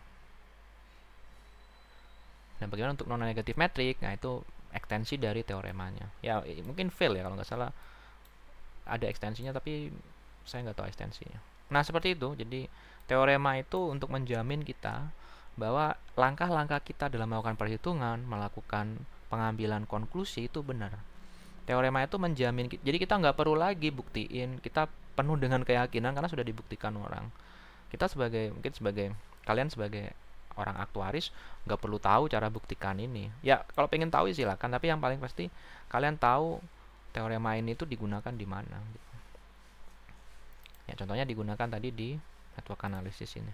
Dan bagaimana untuk non negatif metrik? Nah, itu ekstensi dari teoremanya. Ya mungkin fail ya kalau nggak salah, ada ekstensinya tapi saya nggak tahu ekstensinya. Nah seperti itu. Jadi teorema itu untuk menjamin kita bahwa langkah-langkah kita dalam melakukan perhitungan, melakukan pengambilan konklusi itu benar. Teorema itu menjamin, jadi kita nggak perlu lagi buktiin, kita penuh dengan keyakinan karena sudah dibuktikan orang. Kita sebagai kalian sebagai orang aktuaris nggak perlu tahu cara buktikan ini. Ya kalau pengen tahu silakan, tapi yang paling pasti kalian tahu teorema ini itu digunakan di mana. Ya contohnya digunakan tadi di network analysis ini.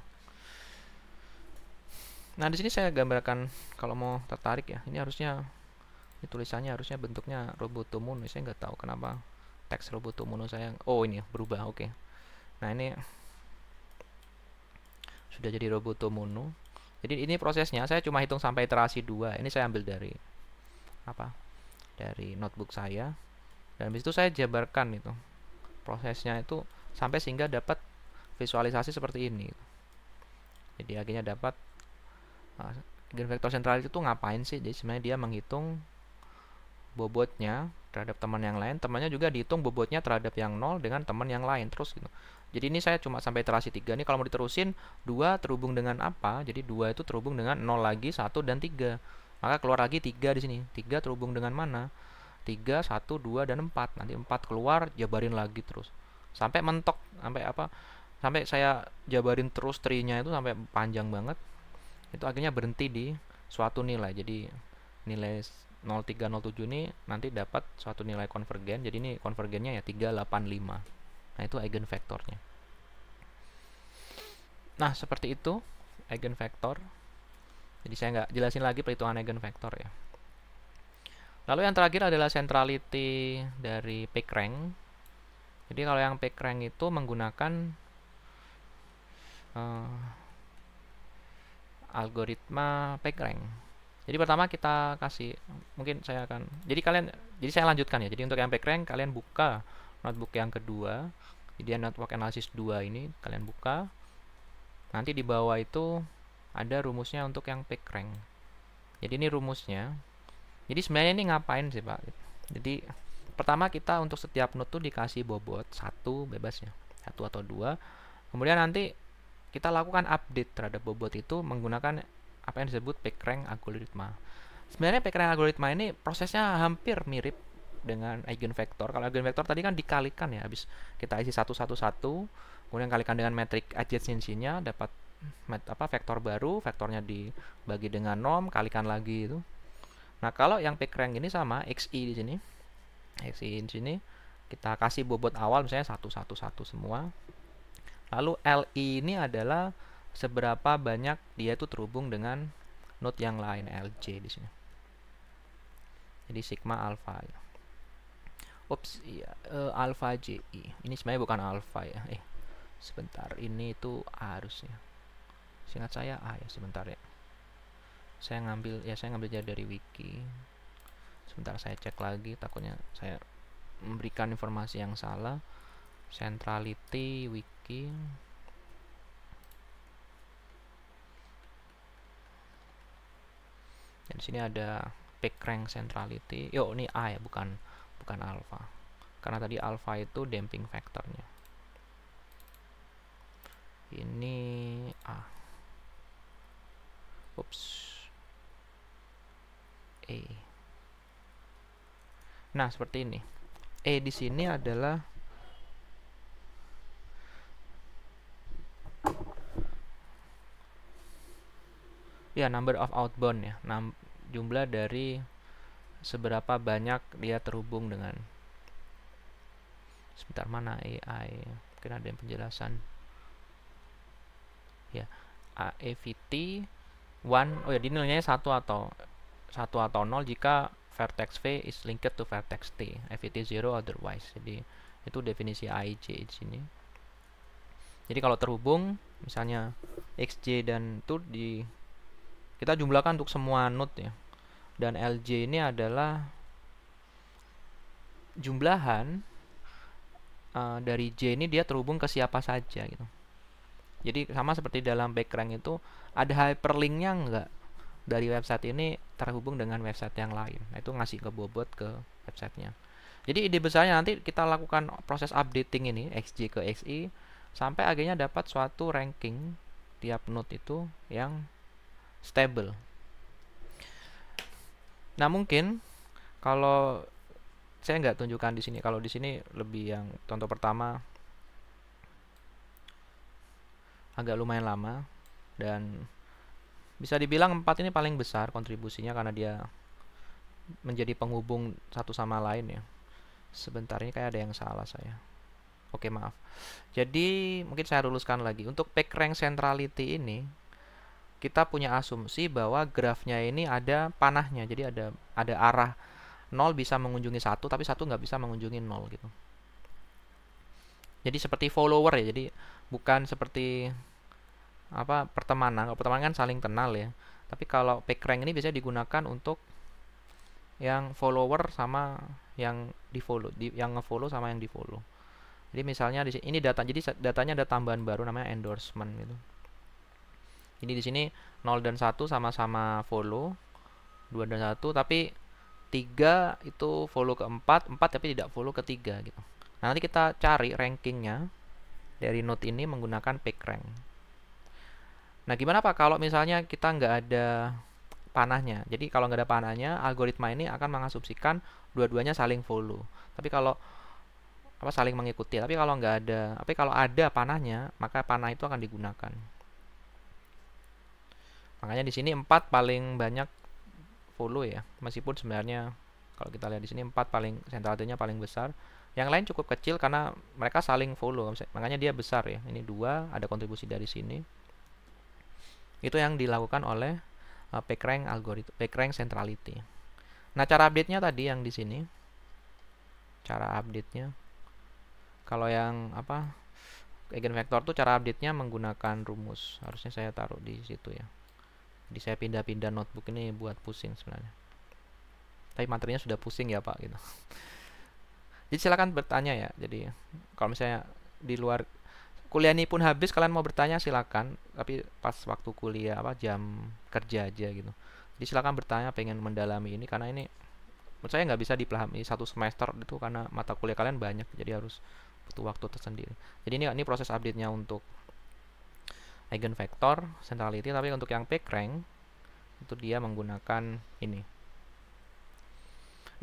Nah di sini saya gambarkan, kalau mau tertarik ya, ini harusnya ini tulisannya harusnya bentuknya Roboto Mono. Saya nggak tahu kenapa teks Roboto Mono saya, oh ini berubah, oke. Nah ini sudah jadi Roboto Mono. Jadi ini prosesnya saya cuma hitung sampai iterasi 2. Ini saya ambil dari apa? Dari notebook saya. Dan habis itu saya jabarkan itu prosesnya itu sampai sehingga dapat visualisasi seperti ini. Jadi akhirnya dapat eigenvektor sentrality itu ngapain sih? Jadi sebenarnya dia menghitung bobotnya terhadap teman yang lain, temannya juga dihitung bobotnya terhadap yang 0 dengan teman yang lain terus gitu. Jadi ini saya cuma sampai iterasi 3. Ini kalau mau diterusin 2 terhubung dengan apa? Jadi 2 itu terhubung dengan 0 lagi, 1 dan 3. Maka keluar lagi 3 di sini. 3 terhubung dengan mana? 3, 1, 2 dan 4. Nanti 4 keluar, jabarin lagi terus. Sampai mentok, sampai apa? Sampai saya jabarin terus tree-nya itu sampai panjang banget. Itu akhirnya berhenti di suatu nilai. Jadi nilai 0307 ini nanti dapat suatu nilai konvergen. Jadi ini konvergennya ya 385. Nah itu eigenvektornya. Nah seperti itu eigenvektor. Jadi saya nggak jelasin lagi perhitungan eigenvektor ya. Lalu yang terakhir adalah centrality dari PageRank. Jadi kalau yang PageRank itu menggunakan algoritma PageRank. Jadi pertama kita kasih, mungkin saya akan, jadi saya lanjutkan ya. Jadi untuk yang PageRank kalian buka notebook yang kedua, jadi network analysis 2 ini kalian buka. Nanti di bawah itu ada rumusnya untuk yang PageRank. Jadi ini rumusnya. Jadi sebenarnya ini ngapain sih Pak? Jadi pertama kita untuk setiap node tuh dikasih bobot 1 bebas ya, 1 atau 2. Kemudian nanti kita lakukan update terhadap bobot itu menggunakan apa yang disebut PageRank algoritma. Sebenarnya PageRank algoritma ini prosesnya hampir mirip dengan eigenvektor. Kalau eigenvektor tadi kan dikalikan ya, habis kita isi 1 1 1, kemudian kalikan dengan metrik adjacency-nya, dapat vektor baru, vektornya dibagi dengan norm, kalikan lagi itu. Nah, kalau yang PageRank ini sama XI di sini. XI di sini kita kasih bobot awal misalnya 1 1 1 semua. Lalu LI ini adalah seberapa banyak dia itu terhubung dengan node yang lain, LJ di sini. Jadi sigma alpha ya. Ups, iya, alpha JI. Ini sebenarnya bukan alpha ya. Sebentar, ini itu harusnya. Seingat saya A ya, sebentar ya. Saya ngambil dari wiki. Sebentar saya cek lagi, takutnya saya memberikan informasi yang salah. Centrality wiki. Dan di sini ada PageRank centrality. Yo, ini A ya, bukan alpha. Karena tadi alpha itu damping faktornya. Ini A. Ups. E. Nah, seperti ini. E di sini adalah ya number of outbound ya, jumlah dari seberapa banyak dia terhubung dengan, sebentar mana AI, mungkin ada yang penjelasan ya, AVT 1, oh ya, di nilainya 1 atau 0 jika vertex V is linked to vertex T, AVT 0 otherwise. Jadi itu definisi AIJ di sini. Jadi kalau terhubung misalnya XJ dan itu kita jumlahkan untuk semua node ya. Dan LJ ini adalah jumlahan dari J ini dia terhubung ke siapa saja gitu. Jadi sama seperti dalam backrank itu ada hyperlinknya nggak dari website ini terhubung dengan website yang lain. Nah, itu ngasih kebobot ke websitenya. Jadi ide besarnya nanti kita lakukan proses updating ini XJ ke XI sampai akhirnya dapat suatu ranking tiap node itu yang stable. Nah, mungkin kalau saya nggak tunjukkan di sini, kalau di sini lebih yang contoh pertama agak lumayan lama dan bisa dibilang 4 ini paling besar kontribusinya karena dia menjadi penghubung satu sama lain ya. Sebentar, ini kayak ada yang salah saya. Oke, maaf. Jadi mungkin saya luluskan lagi. Untuk PageRank centrality ini kita punya asumsi bahwa grafnya ini ada panahnya. Jadi ada arah 0 bisa mengunjungi 1, tapi 1 nggak bisa mengunjungi 0 gitu. Jadi seperti follower ya. Jadi bukan seperti apa pertemanan. Kalau pertemanan kan saling kenal ya. Tapi kalau PageRank ini biasanya digunakan untuk yang follower sama yang di follow, yang nge-follow sama yang di follow. Jadi misalnya di sini ini data, jadi datanya ada tambahan baru namanya endorsement gitu. Jadi di sini 0 dan 1 sama-sama follow, 2 dan 1, tapi 3 itu follow ke 4 tapi tidak follow ke 3 gitu. Nah, nanti kita cari rankingnya dari node ini menggunakan PageRank. Nah, gimana Pak kalau misalnya kita nggak ada panahnya? Jadi kalau nggak ada panahnya, algoritma ini akan mengasumsikan dua-duanya saling follow. Tapi kalau saling mengikuti. Tapi kalau ada panahnya, maka panah itu akan digunakan. Makanya di sini 4 paling banyak follow ya. Meskipun sebenarnya kalau kita lihat di sini 4 paling sentralitinya paling besar. Yang lain cukup kecil karena mereka saling follow. Makanya dia besar ya. Ini 2, ada kontribusi dari sini. Itu yang dilakukan oleh PageRank algoritma, PageRank centrality. Nah, cara update-nya tadi yang di sini. Cara update-nya. Kalau yang eigenvector tuh cara update-nya menggunakan rumus. Harusnya saya taruh di situ ya. Jadi saya pindah-pindah notebook ini buat pusing sebenarnya. Tapi materinya sudah pusing ya Pak gitu. Jadi silakan bertanya ya. Jadi kalau misalnya di luar kuliah ini pun habis, kalian mau bertanya silakan, tapi pas waktu kuliah jam kerja aja gitu. Jadi silakan bertanya, pengen mendalami ini karena ini menurut saya nggak bisa dipahami satu semester itu karena mata kuliah kalian banyak, jadi harus butuh waktu tersendiri. Jadi ini proses update-nya untuk eigenvector centrality, tapi untuk yang PageRank itu dia menggunakan ini.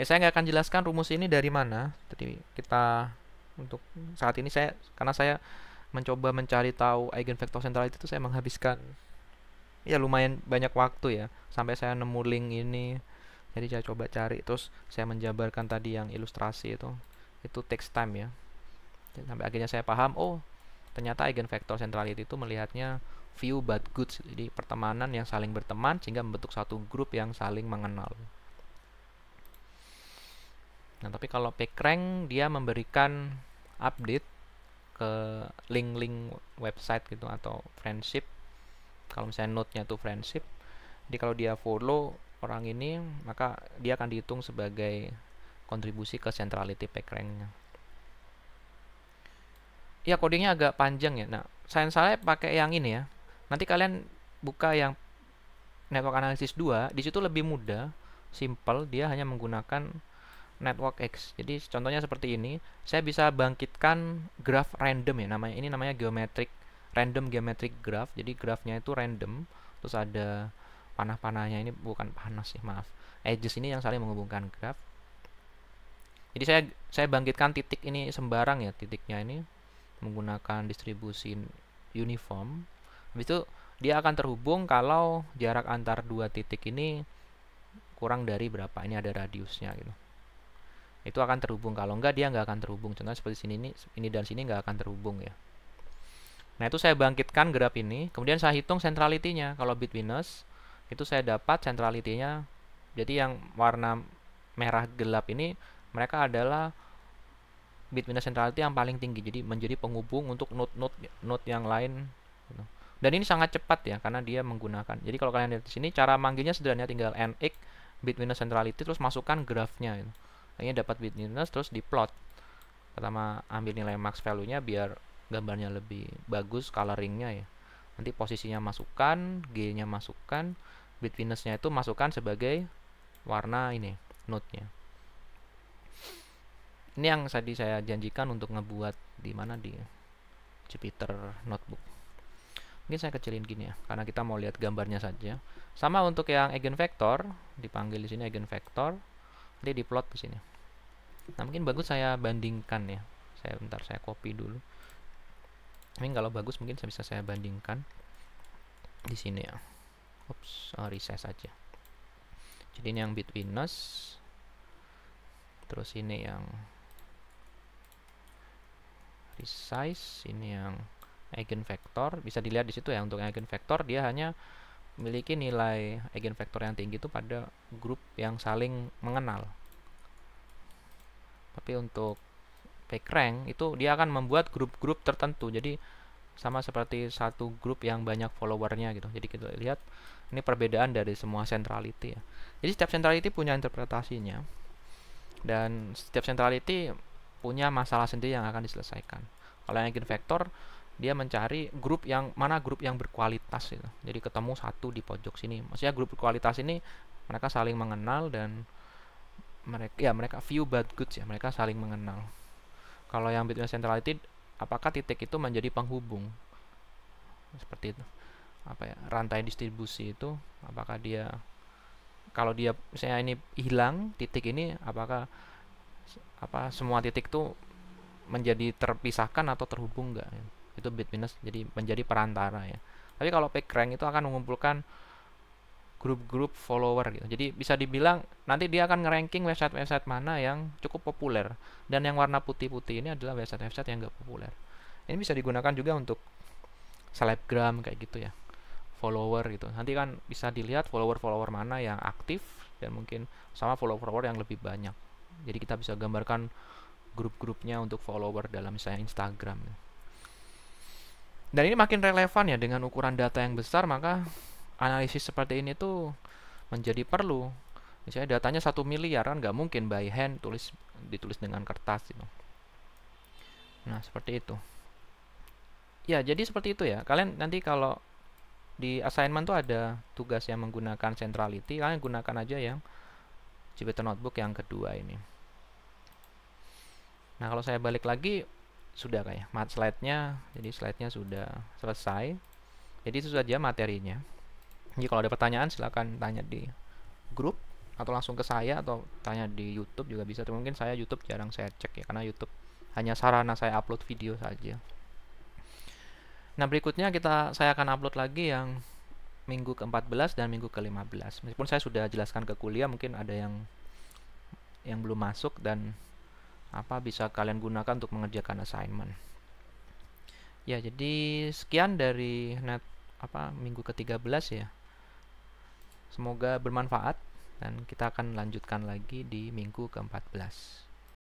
Saya nggak akan jelaskan rumus ini dari mana. Jadi kita untuk saat ini karena saya mencoba mencari tahu eigenvector centrality itu saya menghabiskan ya lumayan banyak waktu ya sampai saya nemu link ini. Jadi saya coba cari, terus saya menjabarkan tadi yang ilustrasi itu takes time ya. Dan sampai akhirnya saya paham, oh ternyata eigenvector centrality itu melihatnya few but good, jadi pertemanan yang saling berteman sehingga membentuk satu grup yang saling mengenal. Nah, tapi kalau PageRank dia memberikan update ke link-link website gitu atau friendship. Kalau misalnya node-nya tuh friendship, jadi kalau dia follow orang ini, maka dia akan dihitung sebagai kontribusi ke centrality PageRank-nya. Ya, codingnya agak panjang ya. Nah, saya pakai yang ini ya. Nanti kalian buka yang network analysis 2, di situ lebih mudah, simple, dia hanya menggunakan network X. Jadi contohnya seperti ini, saya bisa bangkitkan graph random ya, namanya random geometric graph. Jadi grafnya itu random, terus ada panah-panahnya, ini bukan panah sih, maaf, edges ini yang saling menghubungkan graph. Jadi saya bangkitkan titik ini sembarang ya, titiknya ini menggunakan distribusi uniform. Habis itu dia akan terhubung kalau jarak antar dua titik ini kurang dari berapa, ini ada radiusnya gitu. Itu akan terhubung, kalau enggak dia nggak akan terhubung. Contohnya seperti sini, ini dan sini nggak akan terhubung ya. Nah, itu saya bangkitkan graf ini, kemudian saya hitung centrality-nya. Kalau bitwiners itu saya dapat centrality-nya. Jadi yang warna merah gelap ini mereka adalah bitwinner centrality yang paling tinggi, jadi menjadi penghubung untuk node yang lain gitu. Dan ini sangat cepat ya karena dia menggunakan, jadi kalau kalian lihat di sini cara manggilnya sederhana, tinggal nx bitwinner centrality terus masukkan grafnya gitu. Ini dapat bitwinners terus diplot. Pertama ambil nilai max value-nya biar gambarnya lebih bagus, coloringnya ya. Nanti posisinya masukkan, G-nya masukkan, bitwiness-nya itu masukkan sebagai warna ini, node-nya. Ini yang tadi saya janjikan untuk ngebuat di mana, di Jupyter Notebook. Mungkin saya kecilin gini ya, karena kita mau lihat gambarnya saja. Sama untuk yang eigenvector, dipanggil di sini eigenvector, nanti diplot di sini. Nah, mungkin bagus saya bandingkan ya. Bentar saya copy dulu. Ini kalau bagus mungkin bisa saya bandingkan di sini ya. Oops, resize saja. Jadi ini yang bitwiness, terus ini yang resize, ini yang eigenvector. Bisa dilihat di situ ya, untuk eigenvector dia hanya memiliki nilai eigenvector yang tinggi itu pada grup yang saling mengenal. Tapi untuk PageRank itu dia akan membuat grup-grup tertentu. Jadi sama seperti satu grup yang banyak followernya gitu. Jadi kita lihat ini perbedaan dari semua centrality ya. Jadi setiap centrality punya interpretasinya, dan setiap centrality punya masalah sendiri yang akan diselesaikan. Kalau yang eigenvector dia mencari grup yang mana grup yang berkualitas gitu. Jadi ketemu satu di pojok sini. Maksudnya grup berkualitas ini mereka saling mengenal, dan mereka few but good ya, mereka saling mengenal. Kalau yang bitwiness centrality, apakah titik itu menjadi penghubung? Seperti itu. Rantai distribusi itu apakah dia, kalau dia misalnya ini hilang titik ini, apakah semua titik itu menjadi terpisahkan atau terhubung enggak? Itu bitwiness, jadi menjadi perantara ya. Tapi kalau PageRank itu akan mengumpulkan grup-grup follower gitu. Jadi bisa dibilang nanti dia akan ngeranking website-website mana yang cukup populer, dan yang warna putih-putih ini adalah website-website yang enggak populer. Ini bisa digunakan juga untuk selebgram kayak gitu ya, follower gitu. Nanti kan bisa dilihat follower-follower mana yang aktif, dan mungkin sama follower-follower yang lebih banyak. Jadi kita bisa gambarkan grup-grupnya untuk follower dalam misalnya Instagram. Dan ini makin relevan ya dengan ukuran data yang besar, maka analisis seperti ini tuh menjadi perlu. Misalnya datanya 1 miliar kan nggak mungkin by hand ditulis dengan kertas gitu. Nah seperti itu. Ya jadi seperti itu ya. Kalian nanti kalau di assignment tuh ada tugas yang menggunakan centrality, kalian gunakan aja yang Jupyter Notebook yang kedua ini. Nah kalau saya balik lagi sudah kayak slide-nya, jadi slide-nya sudah selesai. Jadi itu saja materinya. Jadi kalau ada pertanyaan silakan tanya di grup, atau langsung ke saya, atau tanya di YouTube juga bisa. Tapi mungkin saya YouTube jarang saya cek ya, karena YouTube hanya sarana saya upload video saja. Nah berikutnya saya akan upload lagi yang minggu ke-14 dan minggu ke-15. Meskipun saya sudah jelaskan ke kuliah, mungkin ada yang belum masuk, dan bisa kalian gunakan untuk mengerjakan assignment. Ya jadi sekian dari minggu ke-13 ya. Semoga bermanfaat, dan kita akan lanjutkan lagi di minggu ke-14.